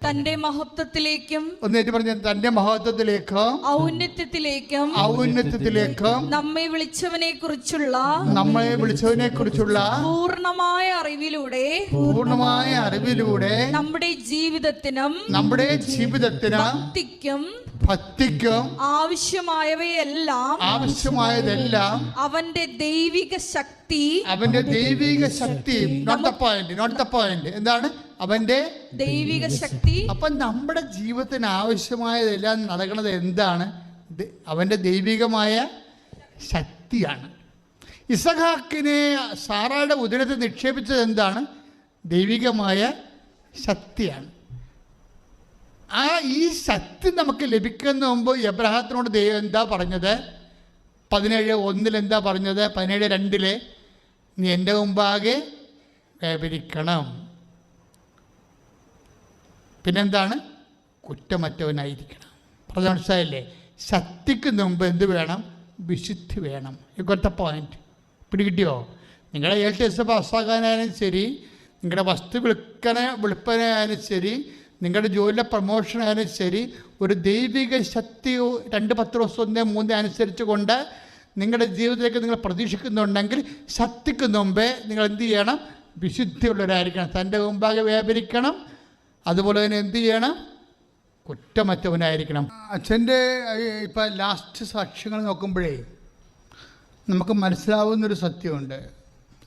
തന്റെ മഹത്വത്തിലേക്കും ഒന്നേറ്റ് പറഞ്ഞ തന്റെ മഹത്വത്തിലേക്കും ഔന്നത്യത്തിലേക്കും നമ്മെ വിളിച്ചവനെ കുറിച്ചുള്ള പൂർണ്ണമായ അറിവിലൂടെ നമ്മുടെ ജീവിതത്തിനും ഭക്തിക്കും ആവശ്യമായതെല്ലാം അവന്റെ ദൈവിക ശക്തി നോട്ട് ദ പോയിന്റ് എന്താണ് അവന്റെ ദൈവിക ശക്തി. അപ്പൊ നമ്മുടെ ജീവിതത്തിന് ആവശ്യമായതെല്ലാം നടക്കുന്നത് എന്താണ്? അവന്റെ ദൈവികമായ ശക്തിയാണ്. ഇസഹാക്കിനെ സാറായുടെ ഉദരത്തിൽ നിക്ഷേപിച്ചത് എന്താണ്? ദൈവികമായ ശക്തിയാണ്. ഈ ശക്തി നമുക്ക് ലഭിക്കുന്ന മുമ്പ് എബ്രഹാത്തിനോട് ദൈവം എന്താ പറഞ്ഞത്? 17:1 എന്താ പറഞ്ഞത്? 17:2 നീ എൻ്റെ മുമ്പാകെ വ്യാപരിക്കണം. പിന്നെന്താണ്? കുറ്റമറ്റവനായിരിക്കണം. പറഞ്ഞ മനസ്സിലായില്ലേ? ശക്തിക്ക് മുമ്പ് എന്ത് വേണം? വിശുദ്ധി വേണം. ഇക്കൊറ്റ പോയിന്റ് പിടികിട്ടിയോ? നിങ്ങളുടെ LTS പാസ്സാക്കാനായാലും ശരി, നിങ്ങളുടെ വസ്തു വിൽപ്പനയായാലും ശരി, നിങ്ങളുടെ ജോലിയിലെ പ്രൊമോഷൻ ആയാലും ശരി, ഒരു ദൈവിക ശക്തി 2 പത്രോസ് 1:3 അനുസരിച്ച് കൊണ്ട് നിങ്ങളുടെ ജീവിതത്തിലേക്ക് നിങ്ങൾ പ്രതീക്ഷിക്കുന്നുണ്ടെങ്കിൽ ശക്തിക്ക് മുമ്പേ നിങ്ങൾ എന്ത് ചെയ്യണം? വിശുദ്ധിയുള്ളവരായിരിക്കണം. തൻ്റെ മുമ്പാകെ വ്യാപരിക്കണം. അതുപോലെ തന്നെ എന്ത് ചെയ്യണം? കുറ്റമറ്റവനായിരിക്കണം. അച്ഛൻ്റെ ഇപ്പം ലാസ്റ്റ് സാക്ഷ്യങ്ങൾ നോക്കുമ്പോഴേ നമുക്ക് മനസ്സിലാവുന്നൊരു സത്യമുണ്ട്.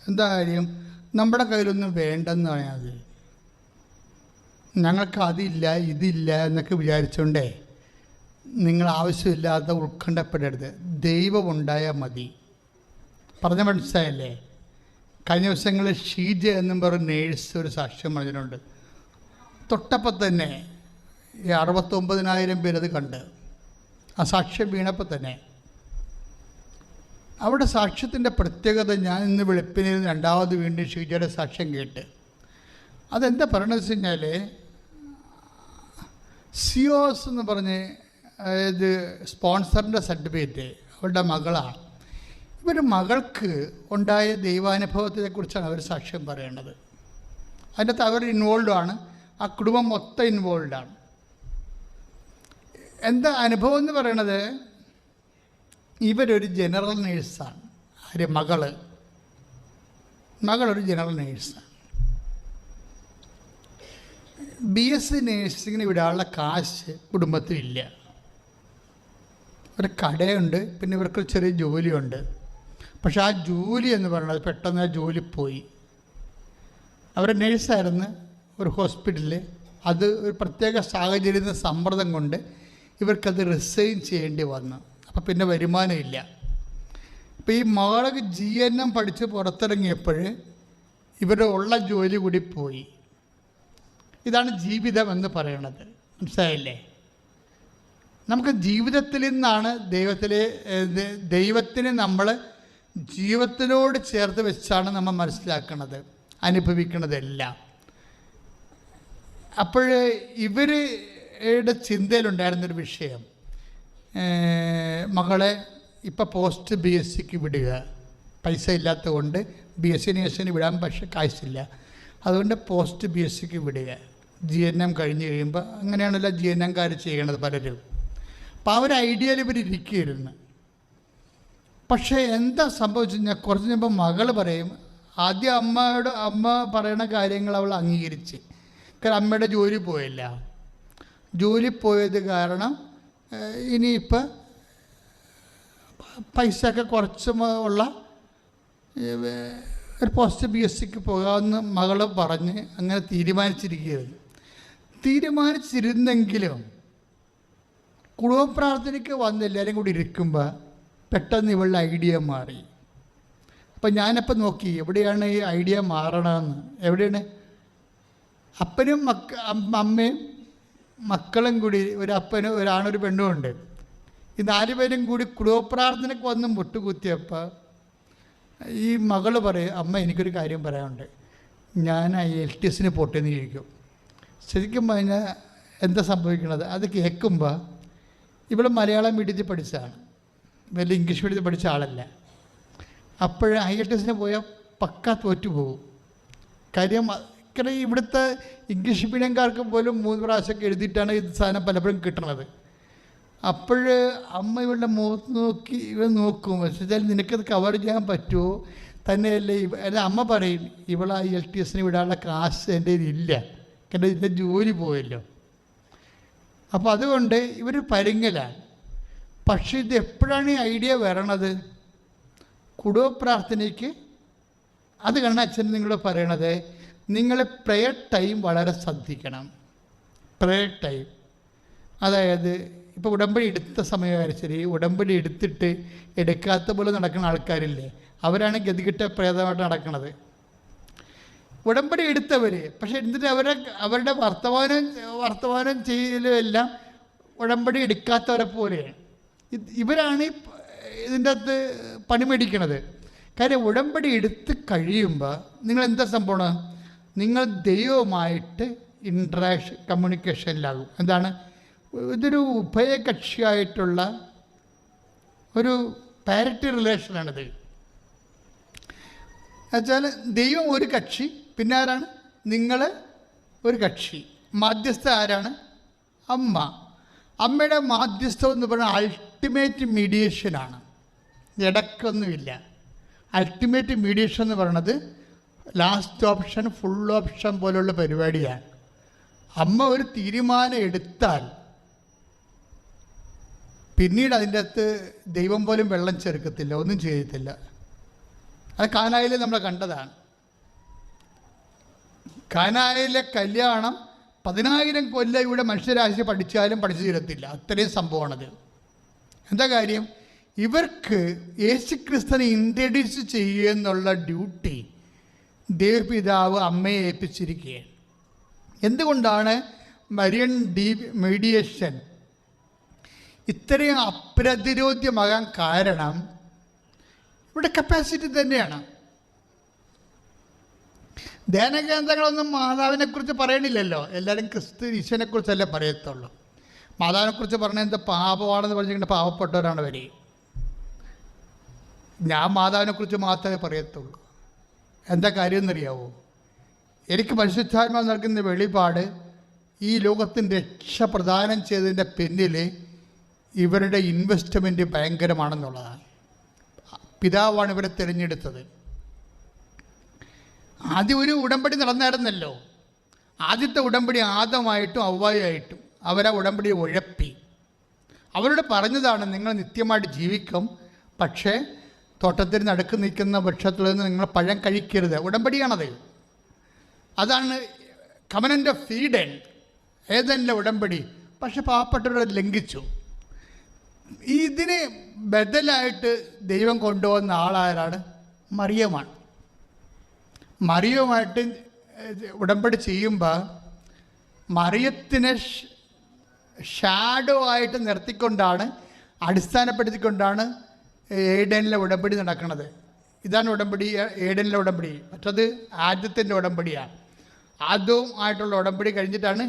എന്താ കാര്യം? നമ്മുടെ കയ്യിലൊന്നും വേണ്ടെന്ന് പറയാൻ മതി. ഞങ്ങൾക്ക് അതില്ല ഇതില്ല എന്നൊക്കെ വിചാരിച്ചുകൊണ്ടേ നിങ്ങൾ ആവശ്യമില്ലാതെ ഉത്കണ്ഠപ്പെടരുത്. ദൈവമുണ്ടായാൽ മതി. പറഞ്ഞ മനസ്സിലായല്ലേ? കഴിഞ്ഞ ദിവസങ്ങളിൽ ഷീജ എന്നും പറഞ്ഞ നേഴ്സ് ഒരു സാക്ഷ്യം പറഞ്ഞിട്ടുണ്ട്. തൊട്ടപ്പം തന്നെ 69,000 പേരത് കണ്ട് ആ സാക്ഷ്യം വീണപ്പോൾ തന്നെ. അവിടെ സാക്ഷ്യത്തിൻ്റെ പ്രത്യേകത, ഞാൻ ഇന്ന് വെളുപ്പിന് രണ്ടാമത് വീണ്ടും ഷീജയുടെ സാക്ഷ്യം കേട്ട് അതെന്താ പറയണമെന്ന് വെച്ച് കഴിഞ്ഞാൽ, സിയോസ് എന്ന് പറഞ്ഞ് അതായത് സ്പോൺസറിൻ്റെ സർട്ടിഫിക്കറ്റ് അവരുടെ മകളാണ്. ഇവരുടെ മകൾക്ക് ഉണ്ടായ ദൈവാനുഭവത്തെക്കുറിച്ചാണ് അവർ സാക്ഷ്യം പറയേണ്ടത്. അതിനകത്ത് അവർ ഇൻവോൾവാണ്. ആ കുടുംബം മൊത്തം ഇൻവോൾവാണ്. എന്താ അനുഭവം എന്ന് പറയണത്? ഇവരൊരു ജനറൽ നേഴ്സാണ്. ആര്? മകളൊരു ജനറൽ നേഴ്സാണ്. BSc നേഴ്സിങ്ങിന് വിടാനുള്ള കാശ് കുടുംബത്തിലില്ല. ഒരു കടയുണ്ട്, പിന്നെ ഇവർക്ക് ചെറിയ ജോലിയുണ്ട്. പക്ഷെ ആ ജോലി എന്ന് പറയുന്നത് പെട്ടെന്ന് ആ ജോലി പോയി. അവർ നേഴ്സായിരുന്നു ഒരു ഹോസ്പിറ്റലിൽ. അത് ഒരു പ്രത്യേക സാഹചര്യത്തിൽ സമ്മർദ്ദം കൊണ്ട് ഇവർക്കത് റിസൈൻ ചെയ്യേണ്ടി വന്നു. അപ്പോൾ പിന്നെ വരുമാനമില്ല. ഇപ്പോൾ ഈ മകളൊക്കെ GNM പഠിച്ച് പുറത്തിറങ്ങിയപ്പോൾ ഇവരുടെ ഉള്ള ജോലി കൂടി പോയി. ഇതാണ് ജീവിതം എന്ന് പറയണത്. മനസ്സിലായില്ലേ? നമുക്ക് ജീവിതത്തിൽ നിന്നാണ് ദൈവത്തിനെ നമ്മൾ ജീവിതത്തിനോട് ചേർത്ത് വെച്ചാണ് നമ്മൾ മനസ്സിലാക്കുന്നത്, അനുഭവിക്കുന്നതെല്ലാം. അപ്പോൾ ഇവരുടെ ചിന്തയിലുണ്ടായിരുന്നൊരു വിഷയം, മകളെ ഇപ്പം പോസ്റ്റ് BScക്ക് വിടുക. പൈസ ഇല്ലാത്തത് കൊണ്ട് BSc നേഴ്സിന് വിടാൻ പക്ഷേ കാശില്ല. അതുകൊണ്ട് പോസ്റ്റ് BScക്ക് വിടുക. GNM കഴിഞ്ഞ് കഴിയുമ്പോൾ അങ്ങനെയാണല്ലോ GNMകാർ ചെയ്യണത് പലരും. അപ്പോൾ ആ ഒരു ഐഡിയയിൽ ഇവരിയ്ക്കുകയായിരുന്നു. പക്ഷേ എന്താ സംഭവിച്ചു കഴിഞ്ഞാൽ കുറച്ച് കഴിയുമ്പോൾ മകൾ പറയും, ആദ്യം അമ്മ പറയണ കാര്യങ്ങൾ അവൾ അംഗീകരിച്ച്. കാരണം അമ്മയുടെ ജോലി പോയില്ല. ജോലി പോയത് കാരണം ഇനിയിപ്പോൾ പൈസയൊക്കെ കുറച്ച് ഉള്ള ഒരു പോസ്റ്റ് BScക്ക് പോകാമെന്ന് മകൾ പറഞ്ഞ് അങ്ങനെ തീരുമാനിച്ചിരുന്നെങ്കിലും കുടുംബ പ്രാർത്ഥനയ്ക്ക് വന്ന് എല്ലാവരും കൂടി ഇരിക്കുമ്പോൾ പെട്ടെന്ന് ഇവളുടെ ഐഡിയ മാറി. അപ്പം ഞാനപ്പോൾ നോക്കി എവിടെയാണ് ഈ ഐഡിയ മാറണമെന്ന്. എവിടെയാണ്? അപ്പനും അമ്മയും മക്കളും കൂടി, ഒരു അപ്പനും ഒരാണൊരു പെണ്ണുമുണ്ട്. ഈ 4 പേരും കൂടി കുടുംബ പ്രാർത്ഥനയ്ക്ക് വന്ന് മുട്ടുകുത്തിയപ്പോൾ ഈ മകൾ പറയും, അമ്മ എനിക്കൊരു കാര്യം പറയാനുണ്ട്, ഞാൻ LTSന് പോട്ടെന്ന് ചോദിക്കും. ശരിക്കും പറഞ്ഞാൽ എന്താ സംഭവിക്കണത്? അത് കേൾക്കുമ്പോൾ ഇവൾ മലയാളം മീഡിയത്തിൽ പഠിച്ചതാണ്, വലിയ ഇംഗ്ലീഷ് മീഡിയത്തിൽ പഠിച്ച ആളല്ല. അപ്പോൾ IELTSന് പോയാൽ പക്ക തോറ്റുപോകും. കാര്യം കാരണം ഇവിടുത്തെ ഇംഗ്ലീഷ് മീഡിയംകാർക്ക് പോലും 3 പ്രാവശ്യമൊക്കെ എഴുതിയിട്ടാണ് ഇത് സാധനം പലപ്പോഴും കിട്ടുന്നത്. അപ്പോൾ അമ്മ ഇവളുടെ മുഖത്ത് നോക്കി ഇവ നോക്കും, പക്ഷേ നിനക്കത് കവർ ചെയ്യാൻ പറ്റുമോ തന്നെയല്ലേ അല്ല അമ്മ പറയും ഇവളെ LTS വിടാനുള്ള കാശ് എൻ്റെ ഇല്ല, കാരണം ഇതിൻ്റെ ജോലി പോയല്ലോ. അപ്പോൾ അതുകൊണ്ട് ഇവർ പരുങ്ങലാണ്. പക്ഷേ ഇത് എപ്പോഴാണ് ഈ ഐഡിയ വരണത്? കുടുംബ പ്രാർത്ഥനയ്ക്ക്. അത് കാരണം അച്ഛൻ നിങ്ങൾ പറയണത് നിങ്ങൾ പ്രെയർ ടൈം വളരെ ശ്രദ്ധിക്കണം. പ്രെയർ ടൈം, അതായത് ഇപ്പോൾ ഉടമ്പടി എടുത്ത സമയമായാലും ശരി, ഉടമ്പടി എടുക്കാത്ത പോലെ നടക്കുന്ന ആൾക്കാരില്ലേ, അവരാണ് ഗതികിട്ട പ്രേതമായിട്ട് നടക്കുന്നത്. ഉടമ്പടി എടുത്തവർ പക്ഷെ എന്നിട്ട് അവരുടെ വർത്തമാനം ചെയ്യലും എല്ലാം ഉടമ്പടി എടുക്കാത്തവരെ പോലെയാണ്. ഇവരാണ് ഇതിൻ്റെ അകത്ത് പണിമേടിക്കണത്. കാര്യം ഉടമ്പടി എടുത്ത് കഴിയുമ്പോൾ നിങ്ങൾ എന്താ സംഭവം, നിങ്ങൾ ദൈവവുമായിട്ട് കമ്മ്യൂണിക്കേഷനിലാകും. എന്താണ്, ഇതൊരു ഉഭയകക്ഷിയായിട്ടുള്ള ഒരു പാരിറ്റി റിലേഷനാണിത്. എന്നുവെച്ചാൽ ദൈവം ഒരു കക്ഷി, പിന്നെ ആരാണ്, നിങ്ങൾ ഒരു കക്ഷി. മാധ്യസ്ഥ ആരാണ്? അമ്മ. അമ്മയുടെ മാധ്യസ്ഥം എന്ന് പറയുന്നത് അൾട്ടിമേറ്റ് മീഡിയേഷനാണ്, ഇടയ്ക്കൊന്നുമില്ല. അൾട്ടിമേറ്റ് മീഡിയേഷൻ എന്ന് പറയുന്നത് ലാസ്റ്റ് ഓപ്ഷൻ, ഫുൾ ഓപ്ഷൻ പോലുള്ള പരിപാടിയാണ്. അമ്മ ഒരു തീരുമാനം എടുത്താൽ പിന്നീട് അതിൻ്റെ അകത്ത് ദൈവം പോലും വെള്ളം ചേർക്കത്തില്ല, ഒന്നും ചെയ്യത്തില്ല. അത് കാനായിലെ നമ്മൾ കണ്ടതാണ്. കാനായിലെ കല്യാണം 10,000 കൊല്ലം ഇവിടെ മനുഷ്യരാശി പഠിച്ചാലും പഠിച്ചു തീരത്തില്ല, അത്രയും സംഭവമാണത്. എന്താ കാര്യം, ഇവർക്ക് യേശുക്രിസ്തുവിനെ ഇൻട്രഡ്യൂസ് ചെയ്യുക എന്നുള്ള ഡ്യൂട്ടി ദൈവപിതാവ് അമ്മയെ ഏൽപ്പിച്ചിരിക്കുകയാണ്. എന്തുകൊണ്ടാണ് മരിയൻ മീഡിയേഷൻ ഇത്രയും അപ്രതിരോധ്യമാകാൻ കാരണം? ഇവിടെ കപ്പാസിറ്റി തന്നെയാണ്. ധ്യാനകേന്ദ്രങ്ങളൊന്നും മാതാവിനെക്കുറിച്ച് പറയണില്ലല്ലോ, എല്ലാവരും ക്രിസ്തു ഈശോനെക്കുറിച്ചല്ലേ പറയത്തുള്ളൂ. മാതാവിനെക്കുറിച്ച് പറഞ്ഞാൽ എന്താ പാപമാണെന്ന് പറഞ്ഞിട്ട് പാവപ്പെട്ടവരാണ് വരെ. ഞാൻ മാതാവിനെക്കുറിച്ച് മാത്രമേ പറയത്തുള്ളൂ. എന്താ കാര്യം എന്നറിയാവോ, എനിക്ക് പരിശുദ്ധാത്മാവ് നൽകുന്ന വെളിപാട് ഈ ലോകത്തിൻ്റെ രക്ഷ പ്രദാനം ചെയ്തതിൻ്റെ പിന്നിൽ ഇവരുടെ ഇൻവെസ്റ്റ്മെൻറ്റ് ഭയങ്കരമാണെന്നുള്ളതാണ്. പിതാവാണ് ഇവരെ തിരഞ്ഞെടുത്തത്. ആദ്യം ഒരു ഉടമ്പടി നടന്നായിരുന്നല്ലോ. ആദ്യത്തെ ഉടമ്പടി ആദമായിട്ടും ഹവ്വായായിട്ടും അവരാ ഉടമ്പടി ഉഴപ്പി. അവരോട് പറഞ്ഞതാണ് നിങ്ങൾ നിത്യമായിട്ട് ജീവിക്കും, പക്ഷേ തോട്ടത്തിൽ നടുക്ക് നിൽക്കുന്ന വൃക്ഷത്തിൽ നിന്ന് നിങ്ങൾ പഴം കഴിക്കരുത്. ഉടമ്പടിയാണത്. അതാണ് കവനൻ്റ് ഓഫ് ഈഡൻ, ഏതെല്ലാം ഉടമ്പടി. പക്ഷെ പാവപ്പെട്ടവരത് ലംഘിച്ചു. ഇതിന് ബദലായിട്ട് ദൈവം കൊണ്ടുവന്ന ആളാരാണ്? മറിയമാണ്. മറിയവുമായിട്ട് ഉടമ്പടി ചെയ്യുമ്പോൾ മറിയത്തിനെ ഷാഡോ ആയിട്ട് നിർത്തിക്കൊണ്ടാണ്, അടിസ്ഥാനപ്പെടുത്തിക്കൊണ്ടാണ് ഏഡനിലെ ഉടമ്പടി നടക്കുന്നത്. ഇതാണ് ഉടമ്പടി, ഏഡനിലെ ഉടമ്പടി. മറ്റത് ആദ്യത്തിൻ്റെ ഉടമ്പടിയാണ്. ആദ്യവുമായിട്ടുള്ള ഉടമ്പടി കഴിഞ്ഞിട്ടാണ്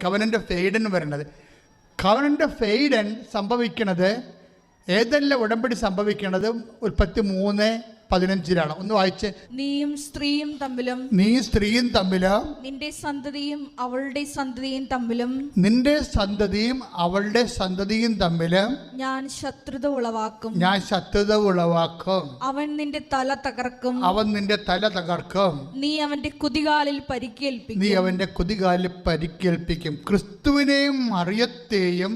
കവനൻ്റ് ഓഫ് ഏഡൻ വരുന്നത്. കവനൻ്റ് ഓഫ് ഏഡൻ സംഭവിക്കുന്നത്, ഏതെല്ലാം ഉടമ്പടി സംഭവിക്കുന്നത് ഉൽപ്പത്തി 3:15 ഒന്ന് വായിച്ച്. നീയും സ്ത്രീയും തമ്മിലും നിന്റെ സന്തതിയും അവളുടെ സന്തതിയും തമ്മിലും ഞാൻ ശത്രുത ഉളവാക്കും. അവൻ നിന്റെ തല തകർക്കും. നീ അവന്റെ കുതികാലിൽ പരിക്കേൽപ്പിക്കും. ക്രിസ്തുവിനെയും മറിയത്തെയും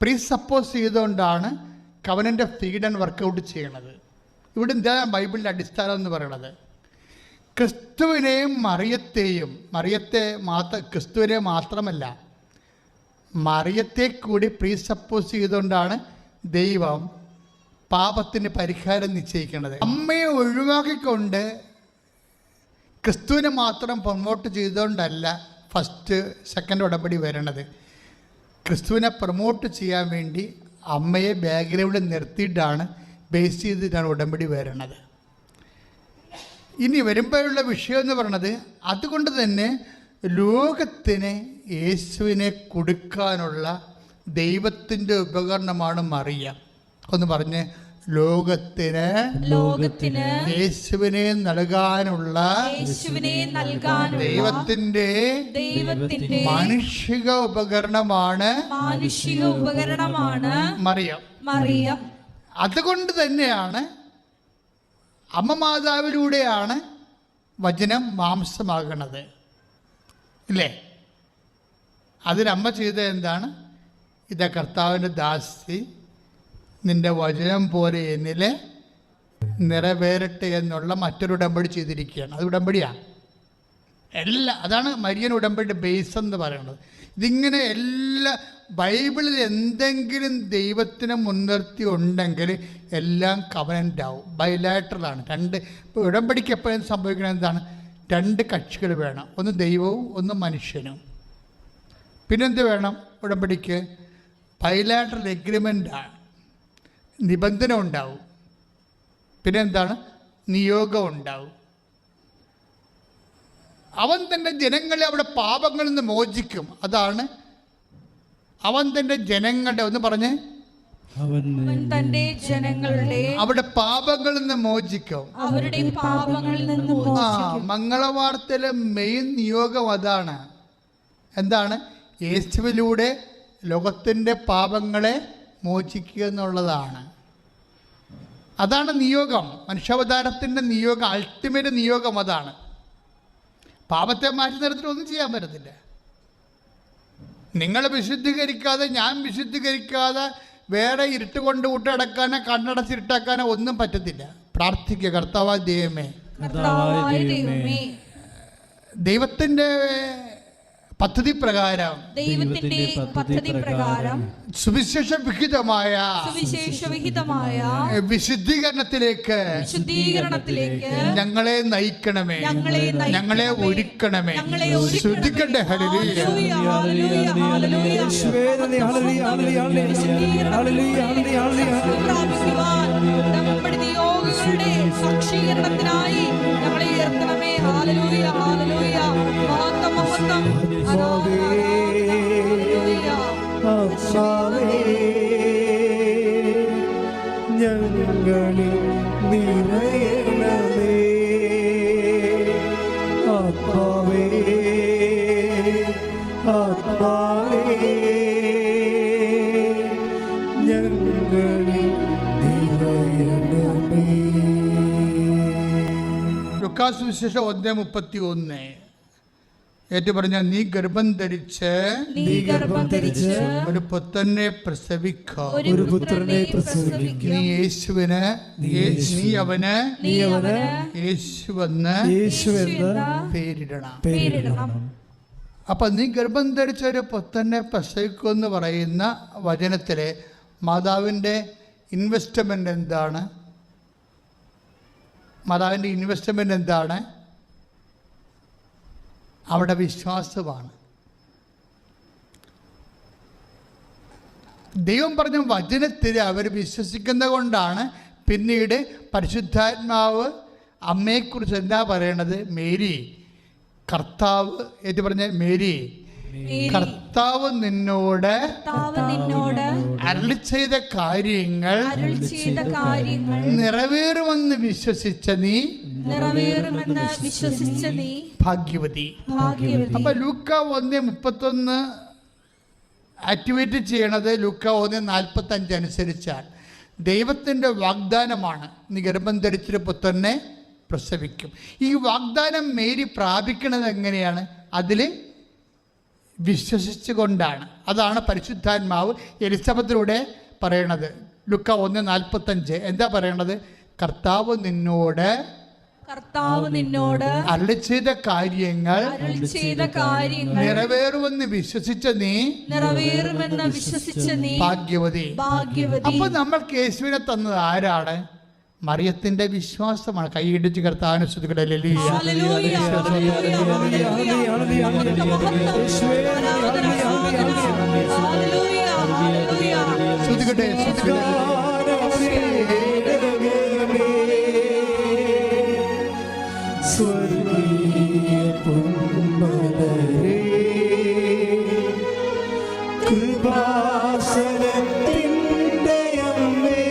പ്രീസപ്പോസ് ചെയ്തുകൊണ്ടാണ് കവനൻ്റ് ഓഫ് ഈഡൻ വർക്കൗട്ട് ചെയ്യണത്. ഇവിടെ എന്താ ബൈബിളിൻ്റെ അടിസ്ഥാനം എന്ന് പറയണത്? ക്രിസ്തുവിനെയും മറിയത്തെയും, ക്രിസ്തുവിനെ മാത്രമല്ല മറിയത്തെ കൂടി പ്രീസപ്പോസ് ചെയ്തുകൊണ്ടാണ് ദൈവം പാപത്തിന് പരിഹാരം നിശ്ചയിക്കുന്നത്. അമ്മയെ ഒഴിവാക്കിക്കൊണ്ട് ക്രിസ്തുവിനെ മാത്രം പ്രൊമോട്ട് ചെയ്തുകൊണ്ടല്ല സെക്കൻഡ് ഉടമ്പടി വരണത്. ക്രിസ്തുവിനെ പ്രൊമോട്ട് ചെയ്യാൻ വേണ്ടി അമ്മയെ ബാക്ക്ഗ്രൗണ്ടിൽ നിർത്തിയിട്ടാണ്, ബേസ് ചെയ്തിട്ടാണ് ഉടമ്പടി വരണത്. ഇനി വരുമ്പോഴുള്ള വിഷയം എന്ന് പറയുന്നത്, അതുകൊണ്ട് തന്നെ ലോകത്തിന് യേശുവിനെ കൊടുക്കാനുള്ള ദൈവത്തിൻ്റെ ഉപകരണമാണ് മറിയ. ഒന്ന് പറഞ്ഞ്, ലോകത്തിന് യേശുവിനെ നൽകാനുള്ള ദൈവത്തിന്റെ മാനുഷിക ഉപകരണമാണ് മറിയം. അതുകൊണ്ട് തന്നെയാണ് അമ്മ മാതാവിലൂടെയാണ് വചനം മാംസമാകണത്, ഇല്ലേ? അതിനമ്മ ചെയ്തത് എന്താണ്? ഇതാ കർത്താവിൻ്റെ ദാസി, നിന്റെ വചനം പോലെ എന്നിൽ നിറവേറട്ടെ എന്നുള്ള മറ്റൊരു ഉടമ്പടി ചെയ്തിരിക്കുകയാണ്. അത് ഉടമ്പടിയാണ്. അതാണ് മരിയൻ ഉടമ്പടിയുടെ ബേസ് എന്ന് പറയുന്നത്. ഇതിങ്ങനെ എല്ലാ ബൈബിളിൽ എന്തെങ്കിലും ദൈവത്തിനെ മുൻനിർത്തി ഉണ്ടെങ്കിൽ എല്ലാം കവനൻ്റ് ആവും, ബൈലാറ്ററലാണ്. ഇപ്പോൾ ഉടമ്പടിക്ക് എപ്പോഴും സംഭവിക്കുന്നത് എന്താണ്? രണ്ട് കക്ഷികൾ വേണം, ഒന്ന് ദൈവവും ഒന്ന് മനുഷ്യനും. പിന്നെന്ത് വേണം ഉടമ്പടിക്ക്? ബൈലാറ്ററൽ എഗ്രിമെൻ്റാണ്, നിബന്ധന ഉണ്ടാവും. പിന്നെ എന്താണ്? നിയോഗം ഉണ്ടാവും. അവൻ തൻ്റെ ജനങ്ങളെ അവിടെ പാപങ്ങളിൽ നിന്ന് മോചിക്കും. അതാണ് അവൻ തൻ്റെ ജനങ്ങളുടെ, ഒന്ന് പറഞ്ഞേ, തന്റെ ജനങ്ങളുടെ അവിടെ പാപങ്ങളിൽ നിന്ന് മോചിക്കും, അവരുടെ പാപങ്ങളിൽ നിന്ന് മോചിക്കും. മംഗളവാർത്തയിലെ മെയിൻ നിയോഗം അതാണ്. എന്താണ്? യേശുവിലൂടെ ലോകത്തിൻ്റെ പാപങ്ങളെ മോചിക്കുക എന്നുള്ളതാണ്. അതാണ് നിയോഗം. മനുഷ്യാവതാരത്തിൻ്റെ നിയോഗം, അൾട്ടിമേറ്റ് നിയോഗം അതാണ്. പാപത്തെ മാറ്റി നിർത്തിയിട്ട് ഒന്നും ചെയ്യാൻ പറ്റത്തില്ല. നിങ്ങൾ വിശുദ്ധീകരിക്കാതെ, ഞാൻ വിശുദ്ധീകരിക്കാതെ വേറെ ഇരുട്ട് കൊണ്ട് വിട്ടടക്കാനോ കണ്ണടച്ചിരുട്ടാക്കാനോ ഒന്നും പറ്റത്തില്ല. പ്രാർത്ഥിക്കുക, കർത്താവായ ദൈവമേ, ദൈവത്തിൻ്റെ പദ്ധതി പ്രകാരം സുവിശേഷ വിഹിതമായ വിശുദ്ധീകരണത്തിലേക്ക് ഞങ്ങളെ നയിക്കണമേ, ഞങ്ങളെ ഒരുക്കണമേ. ശ്രദ്ധിക്കണ്ടേ? സാക്ഷീകരണത്തിനായി ഞങ്ങളെ ഉയർത്തണമേ. Hallelujah, hallelujah. മഹത്വം, ഞങ്ങളിൽ നിറയണമേ. ആത്മാവേ, ആത്മാവേ, ഞങ്ങളിൽ നിറയണമേ. ലൂക്കാസ് സുവിശേഷം 1:31 ഏറ്റു പറഞ്ഞ, നീ ഗർഭം ധരിച്ച് ഒരു പുത്രനെ പ്രസവിക്കും, നീ യേശുവിന് നീ അവന് യേശുവെന്ന് പേരിടണം. അപ്പം നീ ഗർഭം ധരിച്ച ഒരു പുത്രനെ പ്രസവിക്കും എന്ന് പറയുന്ന വചനത്തിലെ മാതാവിൻ്റെ ഇൻവെസ്റ്റ്മെൻ്റ് എന്താണ്? മാതാവിൻ്റെ ഇൻവെസ്റ്റ്മെൻ്റ് എന്താണ്? അവിടെ വിശ്വാസമാണ്. ദൈവം പറഞ്ഞ വചനത്തിൽ അവർ വിശ്വസിക്കുന്നത് കൊണ്ടാണ് പിന്നീട് പരിശുദ്ധാത്മാവ് അമ്മയെക്കുറിച്ച് എന്താ പറയണത്? മേരി, കർത്താവ് ഏറ്റു പറഞ്ഞ മേരി, കർത്താവ് നിന്നോട് അരുളി ചെയ്ത കാര്യങ്ങൾ നിറവേറുമെന്ന് വിശ്വസിച്ച നീ ഭാഗ്യവതി. അപ്പൊ ലൂക്ക 1:31 ആക്ടിവേറ്റ് ചെയ്യണത് ലൂക്ക 1:45 അനുസരിച്ചാൽ ദൈവത്തിൻ്റെ വാഗ്ദാനമാണ്, നീ ഗർഭം ധരിച്ചൊരു പുത്രനെ പ്രസവിക്കും. ഈ വാഗ്ദാനം മേരി പ്രാപിക്കണത് എങ്ങനെയാണ്? അതിൽ വിശ്വസിച്ചുകൊണ്ടാണ്. അതാണ് പരിശുദ്ധാത്മാവ് എലിസബത്തിലൂടെ പറയണത്. ലൂക്ക 1:45 എന്താ പറയണത്? കർത്താവ് നിന്നോട് അരുളി ചെയ്ത കാര്യങ്ങൾ നിറവേറുമെന്ന് വിശ്വസിച്ച നീ ഭാഗ്യവതി. അപ്പൊ നമ്മൾക്ക് യേശുവിനെ തന്നത് ആരാണ്? മറിയത്തിന്റെ വിശ്വാസമാണ്. കൈയിടിച്ച് കർത്താവിനെ സ്തുതിക്കട്ടെ. സ്തുതിക്കട്ടെ, സ്വർഗീയ പൊന്മലരേ, കൃപാസനത്തിൻ്റെ അമ്മേ,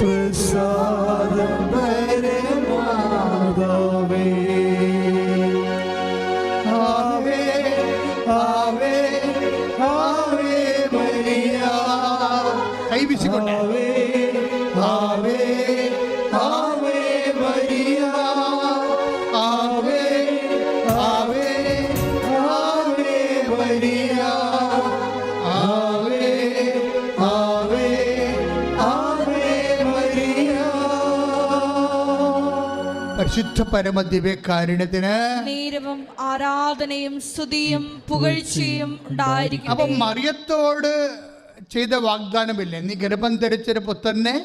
പ്രസാദപരമാതാവേ ആവേ ആവേ ആവേ മരിയ കൈ വീശിക്കൊണ്ട് ആവേ ആവേ ആവേ മരിയ ആവേ ആവേ ആവേ മരിയ ആവേ ആവേ ആവേ മരിയ. പരിശുദ്ധ പരമദിവ്യകാരുണ്യത്തിന് നേരവും ആരാധനയും സ്തുതിയും പുകഴ്ചയും അപ്പൊ ഉണ്ടായിരിക്കും. മറിയത്തോട് ചെയ്ത വാഗ്ദാനമില്ലേ, നീ ഗർഭം ധരിച്ചൊരു പുത്രനെ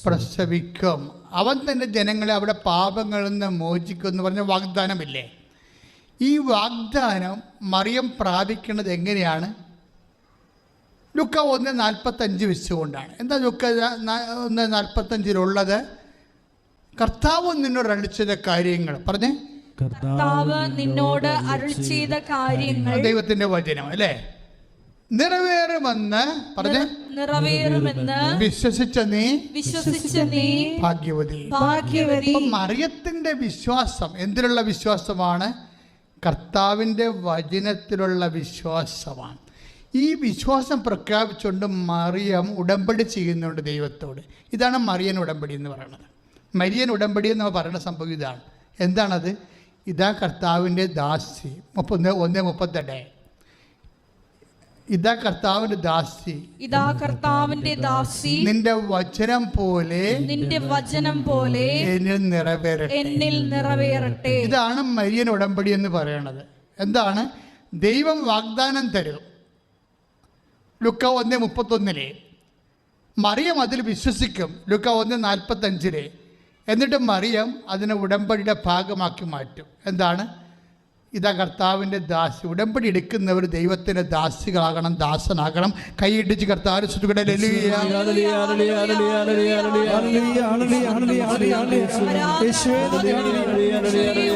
പ്രസവിക്കും, അവൻ തന്നെ ജനങ്ങളെ അവിടെ പാപങ്ങളിൽ നിന്ന് മോചിക്കും എന്ന് പറഞ്ഞ വാഗ്ദാനമില്ലേ? ഈ വാഗ്ദാനം മറിയം പ്രാപിക്കുന്നത് എങ്ങനെയാണ്? ലുക്ക 1:45 വെച്ചുകൊണ്ടാണ്. എന്താ ലുക്ക 1:45 കർത്താവ് നിന്നോട് അരുളി ചെയ്ത കാര്യങ്ങൾ പറഞ്ഞേ. കർത്താവ് നിന്നോട് അരുളി ചെയ്ത കാര്യങ്ങൾ ദൈവത്തിന്റെ വചനം അല്ലേ, നിറവേറുമെന്ന് പറഞ്ഞേ. നിറവേറുമെന്ന് വിശ്വസിച്ച നീ ഭാഗ്യവതി. മറിയത്തിന്റെ വിശ്വാസം എന്തിലുള്ള വിശ്വാസമാണ്? കർത്താവിൻ്റെ വചനത്തിലുള്ള വിശ്വാസമാണ്. ഈ വിശ്വാസം പ്രഖ്യാപിച്ചുകൊണ്ട് മറിയം ഉടമ്പടി ചെയ്യുന്നുണ്ട് ദൈവത്തോട്. ഇതാണ് മറിയൻ ഉടമ്പടി എന്ന് പറയുന്നത്. മരിയൻ ഉടമ്പടി എന്ന് പറയുന്ന സംഭവം ഇതാണ്. എന്താണത്? ഇതാ കർത്താവിൻ്റെ ദാസി. 1:38 ഇതാ കർത്താവിന്റെ ദാസി, ഇതാ കർത്താവിന്റെ ദാസി, നിന്റെ വചനം പോലെ എന്നിൽ നിറവേറട്ടെ. ഇതാണ് മരിയൻ ഉടമ്പടി എന്ന് പറയുന്നത്. എന്താണ്? ദൈവം വാഗ്ദാനം തരും. ലുക്ക 1:31 മറിയം അതിൽ വിശ്വസിക്കും. ലുക്ക 1:45 എന്നിട്ട് മറിയം അതിനെ ഉടമ്പടിയുടെ ഭാഗമാക്കി മാറ്റും. എന്താണ്? ഇതാ കർത്താവിൻ്റെ ദാസി. ഉടമ്പടി എടുക്കുന്നവർ ദൈവത്തിൻ്റെ ദാസികളാകണം, ദാസനാകണം. കൈയിടിച്ച് കർത്താവ്